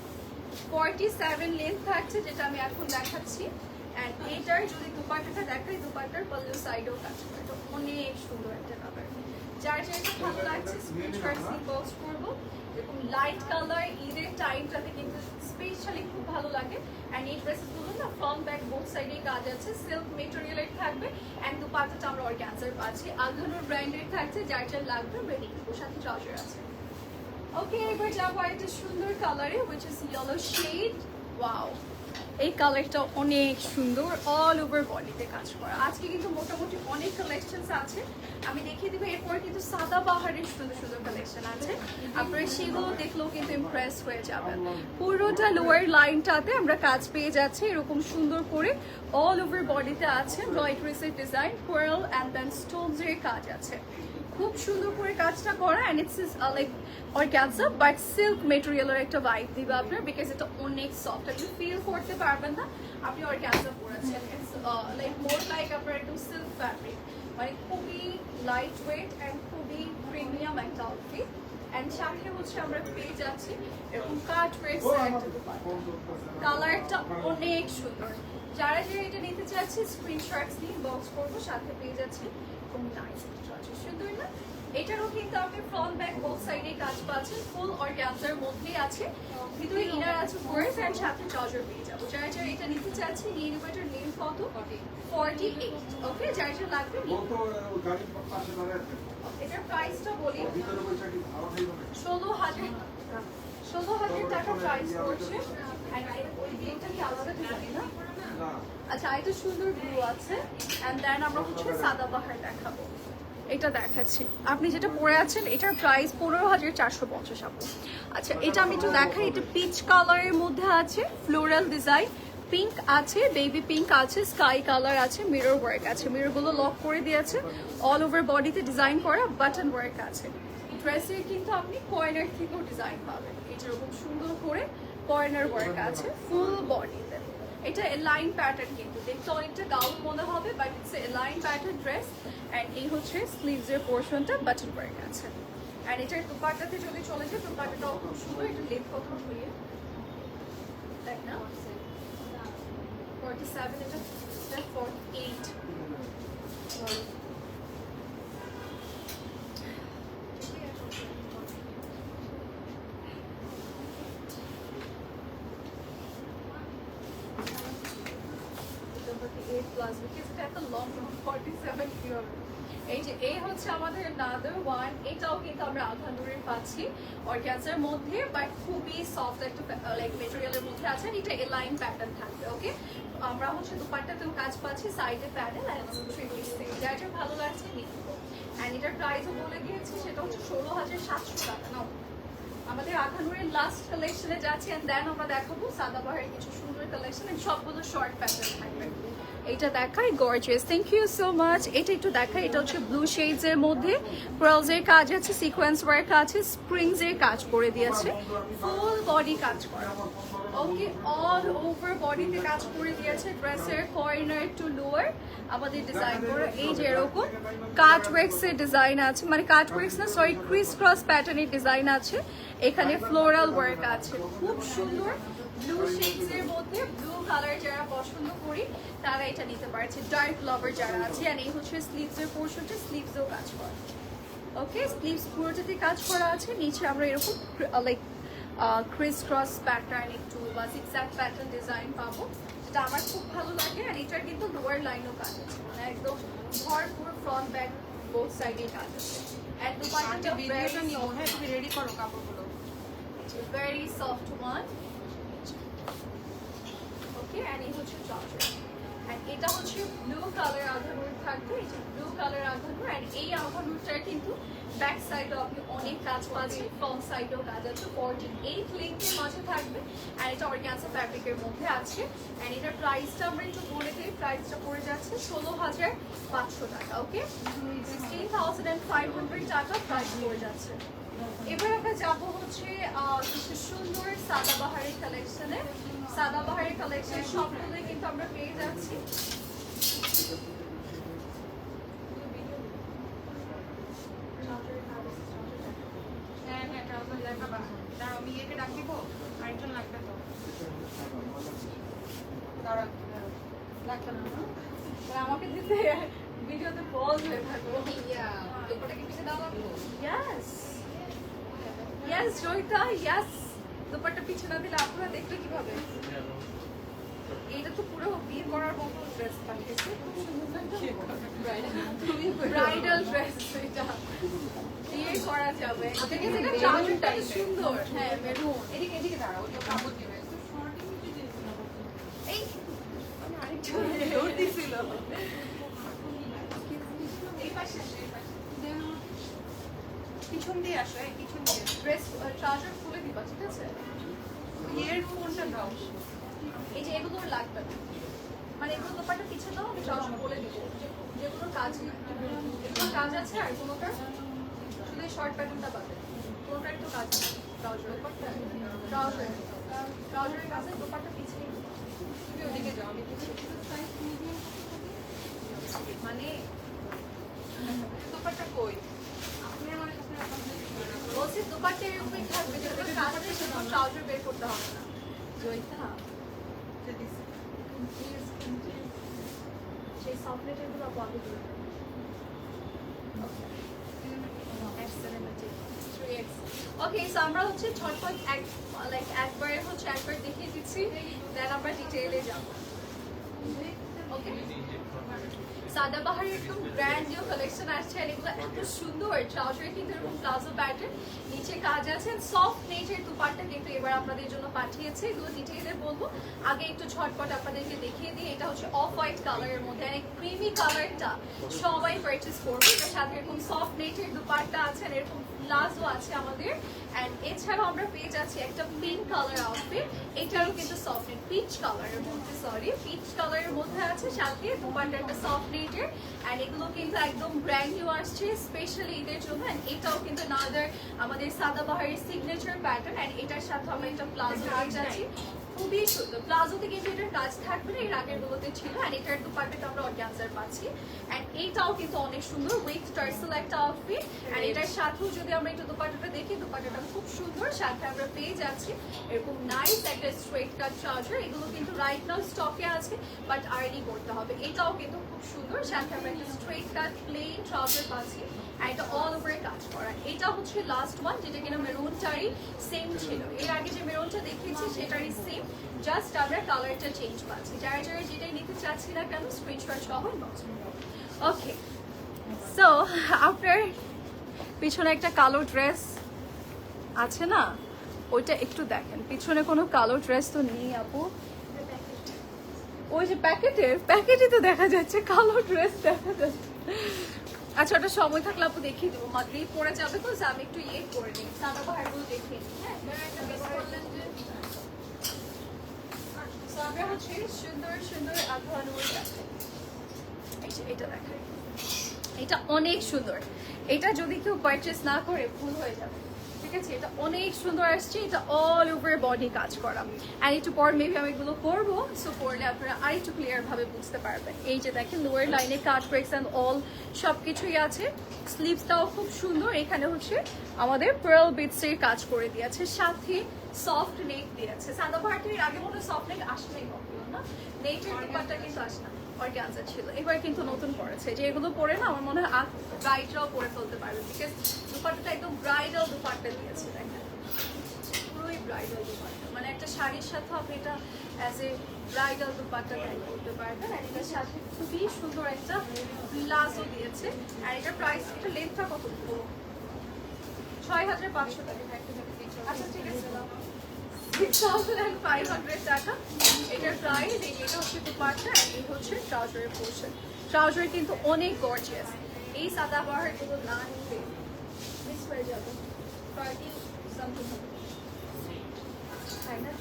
47 লেন্থ থাকছে, যেটা আমি এখন দেখাচ্ছি। অ্যান্ড এটার যদি দুপাট্টাটা দেখাই, দুপাট্টার পল্লু সাইডেও কাজ করে, এটা অনেক সুন্দর একটা কালার। যার যেটা ভালো লাগছে স্ক্রিনশট ইনবক্স করবো। এরকম লাইট কালার ঈদের টাইমটাতে কিন্তু স্পেশালি খুব ভালো লাগে। অ্যান্ড এই ড্রেসগুলো না ফ্রন্ট ব্যাক বোথ সাইডেই কাজ আছে, সিল্ক মেটেরিয়ালের থাকবে। অ্যান্ড দুপাট্টাটা আমরা অর্গ্যানজার পাচ্ছি, আভানুর ব্র্যান্ডের থাকছে। যার যার লাগবে রেডি, ওর সাথে ট্রাউজার আছে। ওকে, এবার যাবো একটা সুন্দর কালারে, which is yellow shade. Wow, এই কালারটা অনেক সুন্দর, অল ওভার বডিতে কাজ করা। আজকে কিন্তু মোটামুটি অনেক কালেকশন আছে, আমি দেখিয়ে দিব। এরপর কিন্তু সাদা বাহারের সুন্দর সুন্দর কালেকশন আছে, আপনারা সেগুলো দেখলেও কিন্তু ইমপ্রেস হয়ে যাবেন। পুরোটা লোয়ার লাইনটাতে আমরা কাজ পেয়ে যাচ্ছি এরকম সুন্দর করে, অল ওভার বডিতে আছে ব্রয়েডারিসের ডিজাইন, কোরাল অ্যান্ড দেন স্টোনসের কাজ আছে। খুব সুন্দর করে কাজটা করা, and it's is like organza but silk মেটেরিয়ালের একটা ভাইব দিবে আপনার, বিকজ এটা অনেক সফট, আপনি ফিল করতে পারবেন না আপনি অর্গ্যানজা পরেছেন। ইটস লাইক মোর লাইক আপনার একটু সিল্ক ফ্যাব্রিক, মানে খুবই লাইট ওয়েট অ্যান্ড খুবই প্রিমিয়াম একটা আউটফিট। অ্যান্ড সাথে হচ্ছে আমরা পেয়ে যাচ্ছি এরকম কাট ওয়েটসের একটা দুপাট্টা, কালারটা অনেক সুন্দর। যারা যারা এটা নিতে চাচ্ছি স্ক্রিনশটস নিয়ে বক্স করবো, সাথে পেয়ে যাচ্ছি খুব নাইস সুন্দর না। এটারও কিন্তু আপনি ফ্রন্ট ব্যাক বোথ সাইডে কাজ পাচ্ছেন, ফুল অর্গ্যানজার মধ্যেই আছে, ভিতরে ইনার আছে ফোর্স অ্যান্ড সাথে ট্রাউজার পেয়ে যাবো। যারা যারা এটা নিতে চাচ্ছি নিয়ে নেবো। এটার লেন্থ কত? 48। ওকে, যার যা লাগবে নিয়ে। এটার প্রাইসটা বলি 16,000 টাকা প্রাইস পড়ছে। এটা কি আলাদা ডিজাইন না? আচ্ছা, এটা সুন্দর ব্লু আছে, অ্যান্ড দেন আমরা হচ্ছে সাদা বাহার দেখাবো। এটা দেখাচ্ছি, আপনি যেটা পরে আছেন এটার প্রাইস 15,450 আপু। আচ্ছা, এটা আমি একটু দেখাই। এটা পিচ কালারের মধ্যে আছে, ফ্লোরাল ডিজাইন, পিঙ্ক আছে, বেবি পিঙ্ক আছে, স্কাই কালার আছে, মিরর ওয়ার্ক আছে, মিররগুলো লক করে দিয়েছে, অল ওভার বডিতে ডিজাইন করা, বাটন ওয়ার্ক আছে। ড্রেসের কিন্তু আপনি কর্নার থেকেও ডিজাইন পাবেন, এটা এরকম সুন্দর করে কর্নার ওয়ার্ক আছে ফুল বডিতে। এটা এলাইন প্যাটার্ন, কিন্তু দেখতে অনেকটা গাউন মনে হবে, but it's align pattern dress. And এই হচ্ছে স্লিভসের পোর্শনটা বাটন ওয়ার্ক আছে। অ্যান্ড এটার দুপাট্টাতে যদি চলে যায়, দুপাট্টাটাও খুব সুন্দর। এটা লেন্থ কত হয়ে তাই না 47, এটা 48। এই যে এই হচ্ছে আমাদের another one, এটাও কিন্তু আমরা আলহামদুলিল্লাহ পাচ্ছি অর্গানজার মধ্যে, বাট খুবই সফট একটা লাইক মেটেরিয়ালের মধ্যে আছে। এটা এলাইন প্যাটার্ন থাকবে। ওকে, আমরা হচ্ছে দুপাট্টাতেও কাজ পাচ্ছি, সাইডে প্যানেল এন্ড থ্রি পিস। এটা ভালো লাগছে নিয়ে নেবো। এন্ড এটার প্রাইসও বলে দিয়েছি, সেটা হচ্ছে 16,700 টাকা। নাও আমাদের আখানুরের লাস্ট কালেকশনে যাচ্ছি, এন্ড দেন আমরা দেখাবো সাদাবাহারের কিছু সুন্দর কালেকশন, এন্ড সবগুলো শর্ট প্যাটার্ন থাকবে। এটা দেখাই gorgeous, thank you so much. এটা একটু দেখাই, এটা হচ্ছে ব্লু শেডস এর মধ্যে পার্লস এর কাজ আছে, সিকোয়েন্স ওয়ার্ক আছে, স্প্রিংস এর কাজ করে দিয়েছে, ফুল বডি কাজ করা। ওকে, অল ওভার বডিতে কাজ করে দিয়েছে। ড্রেসের কর্নার টু লোয়ার আমাদের ডিজাইন করা এই যে এরকম কাট ওয়ার্কস এর ডিজাইন আছে, মানে কাট ওয়ার্কস না সরি ক্রিস ক্রস প্যাটার্নের ডিজাইন আছে। এখানে ফ্লোরাল ওয়ার্ক আছে, খুব সুন্দর। ব্লু শেডস এর মধ্যে ব্লু কালার যারা পছন্দ করি তারা এটা নিতে পারছে, ডার্ক লাভার যারা আছে। আর এই হচ্ছে স্লিভস এর পোর্শনটা, স্লিভসেও কাজ করা। ওকে, স্লিভস পুরোটাতে কাজ করা আছে। নিচে আমরা এরকম লাইক ক্রিস ক্রস প্যাটার্ন একটু বা জিগজ্যাগ প্যাটার্ন ডিজাইন পাবো, যেটা আমার খুব ভালো লাগে। আর এটার কিন্তু লোয়ার লাইনও কাজ আছে, মানে একদম ভরপুর ফ্রন্ট ব্যাক বোথ সাইডে কাজ আছে। এন্ড দুপাট্টাটা ভিডিওটা নিও, হ্যাঁ তুমি রেডি করো কাপড়গুলো। Very soft one. Okay, and এই হচ্ছে জর্জেট। এন্ড এটা হচ্ছে ব্লু কালার আধানুর থাকবে, এটা ব্লু কালার আধানুর। এন্ড এই আধানুরটার কিন্তু ব্যাক সাইডেও আপনি অনেক কাজ পাচ্ছেন, ফ্রন্ট সাইডেও কাজ আছে। 48 লেন্থের মাঝে থাকবে। এন্ড এটা অর্গানজা ফ্যাব্রিকের মধ্যে আছে। এন্ড এটার প্রাইসটা আমরা একটু বলে দিই, প্রাইসটা পড়ে যাচ্ছে 16,500 টাকা। ওকে, 16,500 টাকা প্রাইস পড়ে যাচ্ছে। এবার আমরা যাবো হচ্ছে কিছু সুন্দর সাদাবাহারের কালেকশনে। সাদাবাহারের কালেকশন সবগুলোই কিন্তু আমরা পেয়ে যাচ্ছি। হ্যাঁ হ্যাঁ, ট্রাউজার দেখাবা। দাঁড়াও, আমি একে ডাক দিব, আরেকজন লাগবে তো। দাঁড়াও, লাগবে না না? আমাকে দিতে ভিডিওতে পজ হয়ে থাকবো। দুপুরটা কি পিছিয়ে দেওয়া লাগবে? Yes yes Joyita, yes. Dupatta পিছনে না দিলে আপনারা দেখলে কিভাবে? এটা তো পুরো বিয়ে করার মতো ড্রেস পাঠিয়েছে, খুব সুন্দর ব্রাইডাল ড্রেস। এটা বিয়ে করা যাবে, ট্রাউজারটা সুন্দর। হ্যাঁ, মেরুন। এদিকে এদিকে দাঁড়াও, ওই কাপড় দিবে। এই আরেকটু দৌড় দিছিল। এই পাশে আসো, এই পাশে। পিছন দিয়ে আসো, এই পিছন দিয়ে। ড্রেস ট্রাউজার খুলে দিবা, ঠিক আছে? এর ফোনটা দাও। এই যে এগুলো লাগবে না, মানে এগুলো দোপাটা পিছিয়ে দাও, আমি ট্রাউজার বলে দিব যেগুলো কাজ, এগুলো কাজ আছে। আর কোনোটা শুধু শর্ট প্যাটার্নটা বাদে কোনোটা একটু কাজ আছে। ট্রাউজার ট্রাউজারের কাছে দোপাটা পিছিয়ে তুমি ওদিকে যাও, আমি পিছিয়ে। মানে দুপাট্টা কই? আপনি আমার কাছে রাখবেন। বলছি দোপাটা এরকমই থাকবে, যেগুলো কাজ আছে সেগুলো ট্রাউজার বের করতে হবে না। জয়িতা সেই সফটওয়্যারগুলো বন্ধ করে দেবে। ওকে, সো আমরা হচ্ছে ঝটপট একবারে হচ্ছে একবার দেখিয়ে দিচ্ছি, দেন আমরা ডিটেইলে যাব। ওকে, সাদাবাহারের একদম ব্র্যান্ড নিউ কালেকশন আসছে। আর এগুলো এত সুন্দর, ট্রাউজারে কিন্তু এরকম প্লাজো প্যাটার্ন, নিচে কাজ আছে, সফট নেচার দুপাট্টা কিন্তু এবার আপনাদের জন্য পাঠিয়েছে। এগুলো ডিটেইলে বলবো, আগে একটু ঝটপট আপনাদেরকে দেখিয়ে দিই। এটা হচ্ছে অফ হোয়াইট কালারের মধ্যে, আর এই ক্রিমি কালারটা সবাই পারচেস করবে। এটার সাথে এরকম সফট নেচার দুপাট্টা আছে, আর এরকম প্লাজো আছে আমাদের। অ্যান্ড এছাড়াও আমরা পেয়ে যাচ্ছি একটা পিঙ্ক কালার আউটফিট, এটারও কিন্তু সফট পিচ কালারের মধ্যে, পিচ কালার কালারের মধ্যে আছে, সাথে দোপাট্টা একটা সফট নেটের। এন্ড এগুলো কিন্তু একদম ব্র্যান্ড নিউ আসছে স্পেশালি ঈদের জন্য। এন্ড এটাও কিন্তু নাদার আমাদের সাদাবাহারের সিগনেচার প্যাটার্ন। এন্ড এটার সাথে আমরা একটা প্লাজো পেয়ে যাচ্ছি, খুবই সুন্দর। প্লাজোতে কিন্তু এটার কাজ থাকবে না, এর আগের গুলোতে ছিল। এন্ড এটার দোপাট্টাটা আমরা অর্গানজার পাচ্ছি। এন্ড এইটাও কিন্তু অনেক সুন্দর উইথ টার্সেল একটা আউটফিট। এন্ড এটার সাথেও যদি আমরা একটু দোপাট্টাটা দেখি, দোপাট্টাটা খুব সুন্দর। সাথে আমরা পেয়ে যাচ্ছি এরকম নাইস একটা স্ট্রেট কাট ট্রাউজার। এগুলো কিন্তু রাইট নাও স্টকে আছে, বাট আর্নি করতে হবে। এটাও কিন্তু খুব সুন্দর। সাথে আমরা একটা স্ট্রেট কাট প্লেন ট্রাউজার পাচ্ছি, আর এটা অল ওভারে কাজ করা। এটা হচ্ছে লাস্ট ওয়ান, যেটা কিনা মেরুনটারই সেম ছিল। এর আগে যে মেরুনটা দেখিয়েছি সেটারই সেম, জাস্ট আমরা কালারটা চেঞ্জ পাচ্ছি। যারা যারা যেটাই নিতে চাচ্ছি না কেন, স্ক্রিনশট সহ ইনবক্স করুন। ওকে, সো আপনার পিছনে একটা কালো ড্রেস আছে না, ওইটা একটু দেখেন। পিছনে কোনো কালো ড্রেস তো নেই আপু। ওই যে প্যাকেটে তো দেখা যাচ্ছে কালো ড্রেস দেখা যাচ্ছে। আচ্ছা, ওটা সময় থাকলে আপু দেখিয়ে দেবো, মাত্রই পরে যাবে তো, আমি একটু ইয়ে করে নিই, সাদা পাহাড়গুলো দেখিয়ে নিই। হ্যাঁ, আমরা হচ্ছে সুন্দর সুন্দর আধোয়ানুর দেখেন। এটা দেখেন, এটা অনেক সুন্দর। এটা যদি কেউ পারচেস না করে ভুল হয়ে যাবে, ঠিক আছে? এটা অনেক সুন্দর আসছে। এটা অল ওভার বডি কাজ করা। আর একটু পর মেবি আমি এগুলো করবো, সো করলে আপনারা আরেকটু ক্লিয়ার ভাবে বুঝতে পারবেন। এই যে দেখেন লোয়ার লাইনে কাট ব্রেক্স অ্যান্ড অল সবকিছুই আছে। স্লিভসটাও খুব সুন্দর। এখানে হচ্ছে আমাদের পার্ল বিটসের কাজ করে দিয়েছে, সাথে সফট নেক দিয়েছে। সাদা পার্টির আগে মনে হয় সফট নেক আসে নাই কখনো না, নেটের ব্যাপারটা কিন্তু আসে না, অর্গানজা ছিল। এবার কিন্তু নতুন করেছে, যে এগুলো পরে না আমার মনে হয় ব্রাইডরাও পরে ফেলতে পারবে, বিকজ দুপাট্টাটা একদম ব্রাইডাল দুপাট্টা দিয়েছে। দেখেন, পুরোই ব্রাইডাল দুপাট্টা, মানে একটা শাড়ির সাথে আপনি এটা as a bridal dupatta carry করতে পারবেন। আর এটার সাথে খুবই সুন্দর একটা প্লাজো দিয়েছে। আর এটার প্রাইস, এটা লেন্থটা কত? 6500 টাকা। আচ্ছা, ঠিক আছে, 6500 টাকা এটার প্রাইস। এটা হচ্ছে দুপাট্টা, আর এই হচ্ছে ট্রাউজারের পোর্শন। ট্রাউজার কিন্তু অনেক গর্জিয়াস। এই সাদা বাহার গুলো না নিতে মিস হয়ে যাবে। 30 সামথিং হবে, তাই না?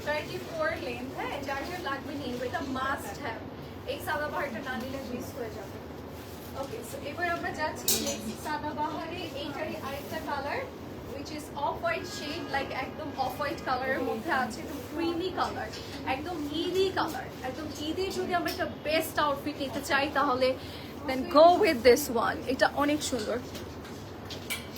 34 লেন্থ। হ্যাঁ, যার যার লাগবে নিয়ে নেবে, এটা মাস্ট হ্যাভ। এই সাদা বাহারটা না নিলে মিস হয়ে যাবে। ওকে, সো এবার আমরা যাচ্ছি নেক্সট সাদা বাহারে। এইটারই আরেকটা colour, which is off white shade, like একদম অফ হোয়াইট কালারের মধ্যে আছে, একদম ক্রিমি কালার, একদম ঈদি কালার। একদম ঈদে যদি আমরা একটা বেস্ট আউটফিট নিতে চাই, তাহলে দেন গো উইথ দিস ওয়ান। এটা অনেক সুন্দর।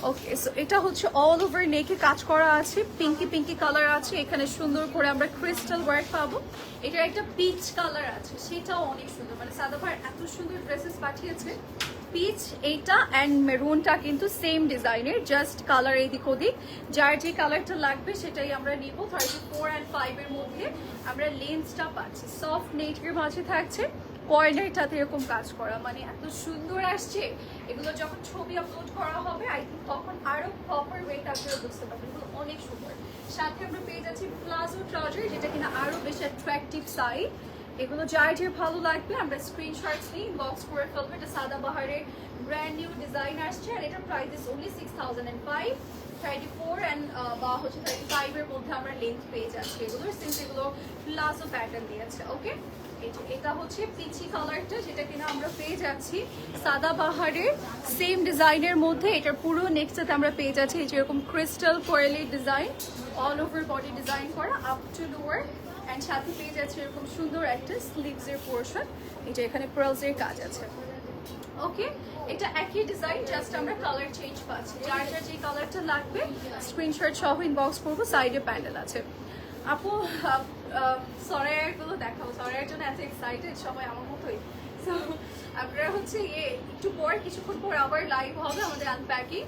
ওকে, সো এটা হচ্ছে অল ওভার নেকে কাজ করা আছে, পিঙ্কি পিঙ্কি কালার আছে। এখানে সুন্দর করে আমরা ক্রিস্টাল ওয়ার্ক পাবো। এটার একটা পিচ কালার আছে, সেটাও অনেক সুন্দর। মানে সাদাভার এত সুন্দর ড্রেসেস পাঠিয়েছে। পিচ এইটা অ্যান্ড মেরুনটা কিন্তু সেম ডিজাইনের, জাস্ট কালার এদিক ওদিক। যার যে কালারটা লাগবে সেটাই আমরা নিব। 34 and 5 এর মধ্যে আমরা লেন্সটা পাচ্ছি, সফট নেটের মাঝে থাকছে, কর্নারটাতে এরকম কাজ করা। মানে এত সুন্দর আসছে। এগুলো যখন ছবি আপলোড করা হবে, আই থিঙ্ক তখন আরো প্রপার ওয়েট আপনারা বুঝতে পারবেন। এগুলো অনেক সুন্দর। সাথে আমরা পেয়ে যাচ্ছি প্লাজো ট্রাউজার, যেটা কিনা আরো বেশি অ্যাট্রাকটিভ সাইড। এগুলো যার যে ভালো লাগবে আমরা স্ক্রিনশটস নিয়ে বক্স করে ফেলবো। এটা সাদা বাহারের ব্র্যান্ড নিউ ডিজাইন আসছে, আর এটার প্রাইস ইস অনলি 6005। 34 and বা হচ্ছে 35 এর মধ্যে আমরা লেন্থ পেয়ে যাচ্ছি এগুলোর, সিন্স এগুলো প্লাজো প্যাটার্ন দিয়েছে। ওকে, এটা হচ্ছে পিচি কালারটা, যেটা কিনা আমরা পেয়ে যাচ্ছি সাদা বাহারের সেম ডিজাইনের মধ্যে। এটার পুরো নেক্সটাতে আমরা পেয়ে যাচ্ছি এই যেরকম crystal Koyeli design, all over body design করা আপ টু লোয়ার। অ্যান্ড সাথে পেয়ে যাচ্ছে এরকম সুন্দর একটা স্লিভসের পোর্শন, এই যে এখানে পার্লসের কাজ আছে। ওকে, এটা একই ডিজাইন, জাস্ট আমরা কালার চেঞ্জ পাচ্ছি। যার যার যে কালারটা লাগবে স্ক্রিনশট সহ ইনবক্স করবো। সাইডে প্যান্ডেল আছে। আপু সরাইয়ারগুলো দেখাবো, সরাইয়ের জন্য এত এক্সাইটেড সবাই আমার মতোই। সো আপনারা হচ্ছে একটু পর, কিছুক্ষণ পর আবার লাইভ হবে আমাদের আনপ্যাকিং,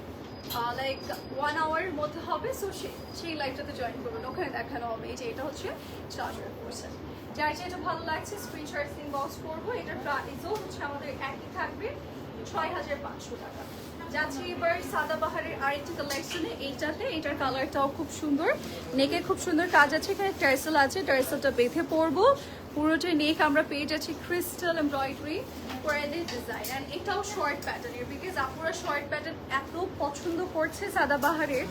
লাইক 1 আওয়ারের মধ্যে হবে। সো সেই লাইভটাতে জয়েন করবেন, ওখানে দেখানো হবে। এই যে এটা হচ্ছে ট্রাউজার পোর্শন। যার যেটা ভালো লাগছে স্ক্রিনশট ইনবক্স করবো। এটার প্রাইসও হচ্ছে আমাদের একই থাকবে, 6500 টাকা। যাচ্ছি এবার সাদাবাহারের আরেকটি কালেকশনে। এইটাতে, এটার কালারটাও খুব সুন্দর, নেকে খুব সুন্দর কাজ আছে। এখানে টার্সেল আছে, টার্সেলটা বেঁধে পরবো। পুরোটা নেক আমরা পেয়ে যাচ্ছি ক্রিস্টাল এমব্রয়ডারি কোয়েলের ডিজাইন। অ্যান্ড এটাও শর্ট প্যাটার্নের, বিকজ আপনারা শর্ট প্যাটার্ন এত পছন্দ করছে সাদাবাহারের,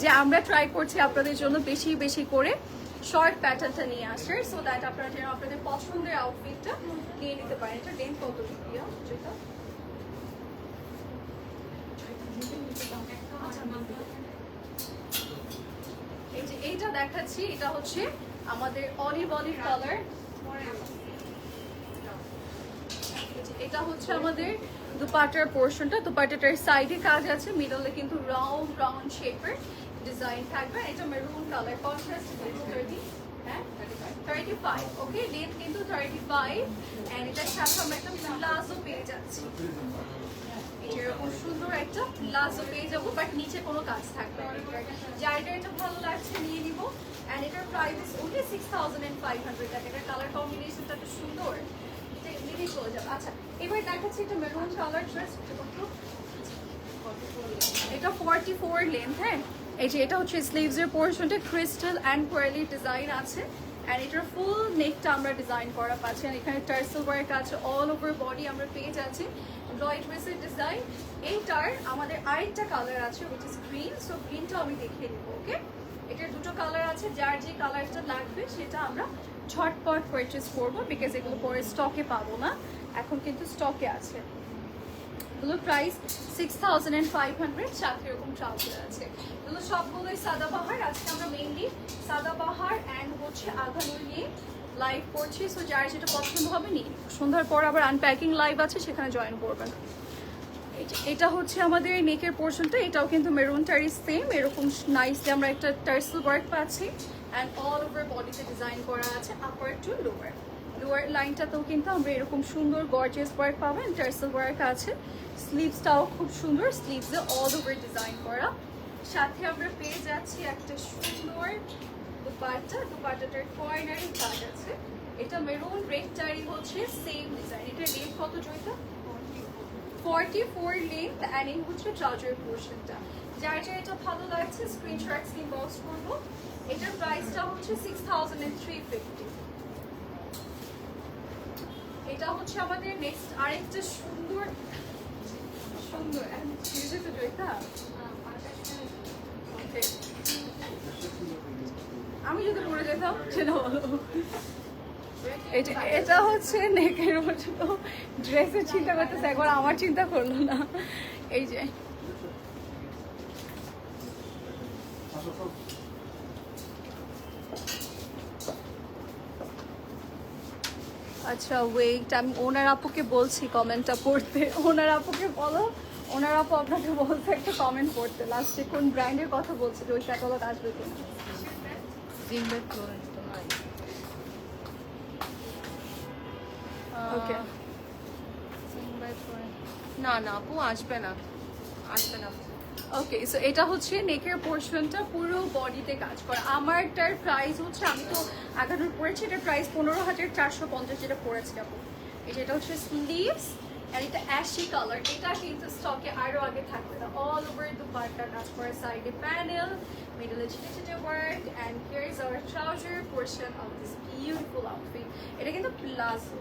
যে আমরা ট্রাই করছি আপনাদের জন্য বেশি বেশি করে শর্ট প্যাটার্নটা নিয়ে আসে, সো দ্যাট আপনারা যেন আপনাদের পছন্দের আউটফিটটা নিয়ে নিতে পারেন। এটা লেন্থ কত প্রিয়া যেটা? এই যে এইটা দেখাচ্ছি, এটা হচ্ছে আমাদের অলিভ কালার। এটা হচ্ছে আমাদের দুপাট্টার পোর্শনটা, দুপাট্টাটার সাইডে কাজ আছে, মিডলে কিন্তু রাউন্ড শেপের ডিজাইন থাকবে। এটা মেরুন কালার কন্ট্রাস্ট 35, ওকে লেন্থ কিন্তু 35 এন্ড এটার সাথে আমরা একটা প্লাজো পেয়ে যাচ্ছি। এরকম সুন্দর একটা প্লাজো পেয়ে যাবো, বাট নিচে কোনো কাজ থাকবে না। যার এটা ভালো লাগছে নিয়ে নিব। এন্ড এটার প্রাইস ওনলি 6500 টাকা। এটার কালার কম্বিনেশনটা তো সুন্দর, এটা এমনিতেই চলে যাবে। আচ্ছা এবার দেখাচ্ছি একটা মেরুন কালার ড্রেস, এটা 44 লেন্থ। হ্যাঁ এই যে এটা হচ্ছে স্লিভসের পোর্শনটা ক্রিস্টাল অ্যান্ড কোয়ালি ডিজাইন আছে, অ্যান্ড এটার ফুল নেকটা আমরা ডিজাইন করা পাচ্ছি। আর এখানে টার্সেল ওয়ার্ক আছে, অল ওভার বডি আমরা পেয়ে যাচ্ছি ড্রয়েড ড্রেসের ডিজাইন। এইটার আমাদের আরেকটা কালার আছে উইচ ইজ গ্রিন, সো গ্রিনটা আমি দেখিয়ে দিব। ওকে এটার দুটো কালার আছে, যার যে কালারটা লাগবে সেটা আমরা ঝটপট পারচেস করবো, বিকজ এগুলো পরে স্টকে পাবো না, এখন কিন্তু স্টকে আছে। এগুলো প্রাইস 6500, সাথে এরকম ট্রাউজার আছে। এগুলো সবগুলোই সাদাবাহার। আজকে আমরা মেইনলি সাদাবাহার অ্যান্ড হচ্ছে আঘানুর নিয়ে লাইভ করছি, সো যার যেটা পছন্দ হবে নিয়ে। সন্ধ্যার পর আবার আনপ্যাকিং লাইভ আছে, সেখানে জয়েন করবেন। এটা হচ্ছে আমাদের নেকের পোর্শনটা, এটাও কিন্তু মেরুনটারই সেম, এরকম নাইসলি আমরা একটা টার্সেল ওয়ার্ক পাচ্ছি অ্যান্ড অল ওভার বডিতে ডিজাইন করা আছে আপার টু লোয়ার লাইনটাতেও কিন্তু আমরা এরকম সুন্দর গর্জিয়াস ওয়ার্ক পাবেন, টার্সেল ওয়ার্ক আছে। স্লিভসটাও খুব সুন্দর, স্লিভসে অল ওভার ডিজাইন করা। সাথে আমরা পেয়ে যাচ্ছি একটা সুন্দর দুপাট্টাটার কর্নারে কাজ আছে। এটা মেরুন রেডটারই হচ্ছে সেম ডিজাইন। এটা লেন্থ কত জয়টা? 44 লেন্থ অ্যান্ড এই হচ্ছে ট্রাউজার পোর্শনটা। যার এটা ভালো লাগছে স্ক্রিনশট ইনবক্স করবো। এটার প্রাইসটা হচ্ছে 6350। এটা হচ্ছে আমাদের নেক্সট আরেকটা সুন্দর আমি যদি পড়ে যেতাম সেটা বলো। এটা হচ্ছে নেকের মতো ড্রেসের চিন্তা করতেছে, একবার আমার চিন্তা করলো না। এই যে আচ্ছা ওয়েট, আমি ওনার আপুকে বলছি কমেন্টটা পড়তে। ওনার আপুকে বলো, ওনার আপু আপনাকে বলছে একটা কমেন্ট পড়তে। লাস্টে কোন ব্র্যান্ডের কথা বলছে যে ওই ক্যাটালগ আসবে কিনা। ওকে না আপু আসবে না। ওকে সো এটা হচ্ছে নেকের পোর্শনটা, পুরো বডিতে কাজ করা। আমারটার প্রাইস হচ্ছে, আমি তো আগানোর পড়েছি, এটার প্রাইস 15450 যেটা পড়েছি আপু। এটা হচ্ছে স্লিভস আর এটা অ্যাশি কালার। এটা কিন্তু স্টকে আরো আগে থাকবে না। অল ওভার দুপাট্টা কাজ করা, সাইডে প্যানেল, মিডলে ছিটে work, and here is our trouser portion of this beautiful outfit. এটা কিন্তু প্লাজো।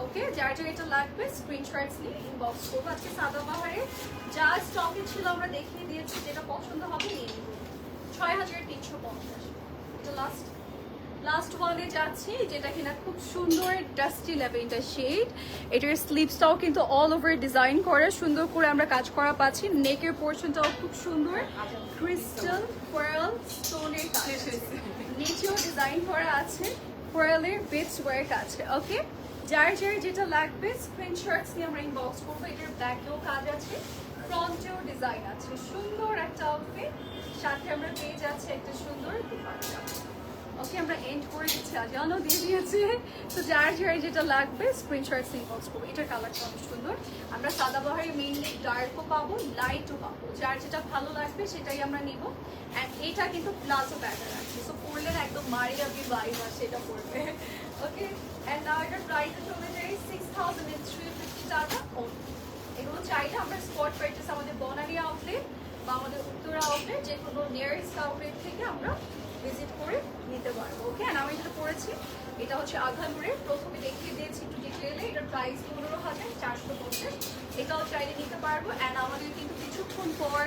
ওকে যার এটা লাগবে স্ক্রিনশটস নিয়ে ইনবক্স করবো। আজকে সাদাবাহারে যা স্টকে ছিল আমরা দেখিয়ে দিয়েছি, যেটা পছন্দ হবে নিয়ে নিব। 6350। এটা লাস্ট ওয়ানে যাচ্ছি, যেটা কিনা খুব সুন্দর ডাস্টি ল্যাভেন্ডার শেড। এটার স্লিভসটাও কিন্তু অল ওভার ডিজাইন করে, সুন্দর করে আমরা কাজ করা পাচ্ছি। নেকের পোর্শনটাও খুব সুন্দর ক্রিস্টাল পার্ল স্টোনের কাজ, নিচেও ডিজাইন করা আছে, পার্লের বিটস ওয়ার্ক আছে। ওকে যার যেটা লাগবে স্ক্রিনশটস নিয়ে আমরা ইনবক্স করবো। এটার ব্যাকেও কাজ আছে, ফ্রন্টেও ডিজাইন আছে, সুন্দর একটা আউটফিট। সাথে আমরা পেয়ে যাচ্ছি একটা সুন্দর দুপাট্টা। ওকে আমরা এন্ড করে দিচ্ছি, আজানও দিয়ে দিয়েছে। তো যার যেটা লাগবে স্ক্রিনশটস ইনবক্স করবো। এটার কালারটা অনেক সুন্দর। আমরা সাদাবাহারে মেইনলি ডার্কও পাবো, লাইটও পাবো, যার যেটা ভালো লাগবে সেটাই আমরা নিব। অ্যান্ড এটা কিন্তু প্লাজো প্যাটার্ন আছে, সো পরলে একদম মারিয়াবি ভাইব আছে, এটা পরবে। ওকে অ্যান্ড নাও এটার প্রাইস চলে যায় 6350 টাকা। এগুলো চাইলে আমরা স্পট পারচেস আমাদের বনানী আউটলেট বা আমাদের উত্তরা আউটলেট, যে কোনো নিয়ারেস্ট আউটলেট থেকে আমরা ভিজিট করে নিতে পারবো। ওকে অ্যান্ড আমি যেটা পড়েছি এটা হচ্ছে আঘানুরে, প্রথমে দেখিয়ে দিয়েছি একটু ডিটেলে। এটার প্রাইস 15450। এটাও চাইলে নিতে পারবো। অ্যান্ড আমাদের কিন্তু কিছুক্ষণ পর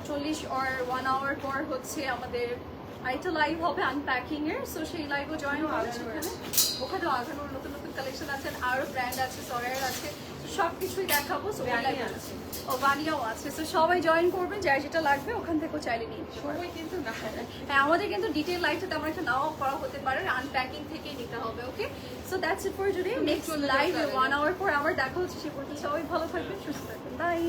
40 or 1 hour পর হচ্ছে আমাদের আরেকটা লাইভ হবে আনপ্যাকিং এর, সো সেই লাইভও জয়েন করছে ওখানে আগানোর নতুন নতুন কালেকশন আছে, আরো ব্র্যান্ড আছে, সরার আছে, সব কিছুই দেখাবো। সো লাইভ আছে, ও বানিয়াও আছে, সো সবাই জয়েন করবেন, যার যেটা লাগবে ওখান থেকেও চাইলে নিয়ে নিতে পারবেন। সময় কিন্তু না। হ্যাঁ, আমাদের কিন্তু ডিটেল লাইভটা তেমন একটা নাও করা হতে পারে, আনপ্যাকিং থেকেই নিতে হবে। Okay, so that's it for today. Next live 1 hour পর আবার দেখা হচ্ছে, সে পর্যন্ত সবাই ভালো থাকবেন, সুস্থ থাকবেন, বাই।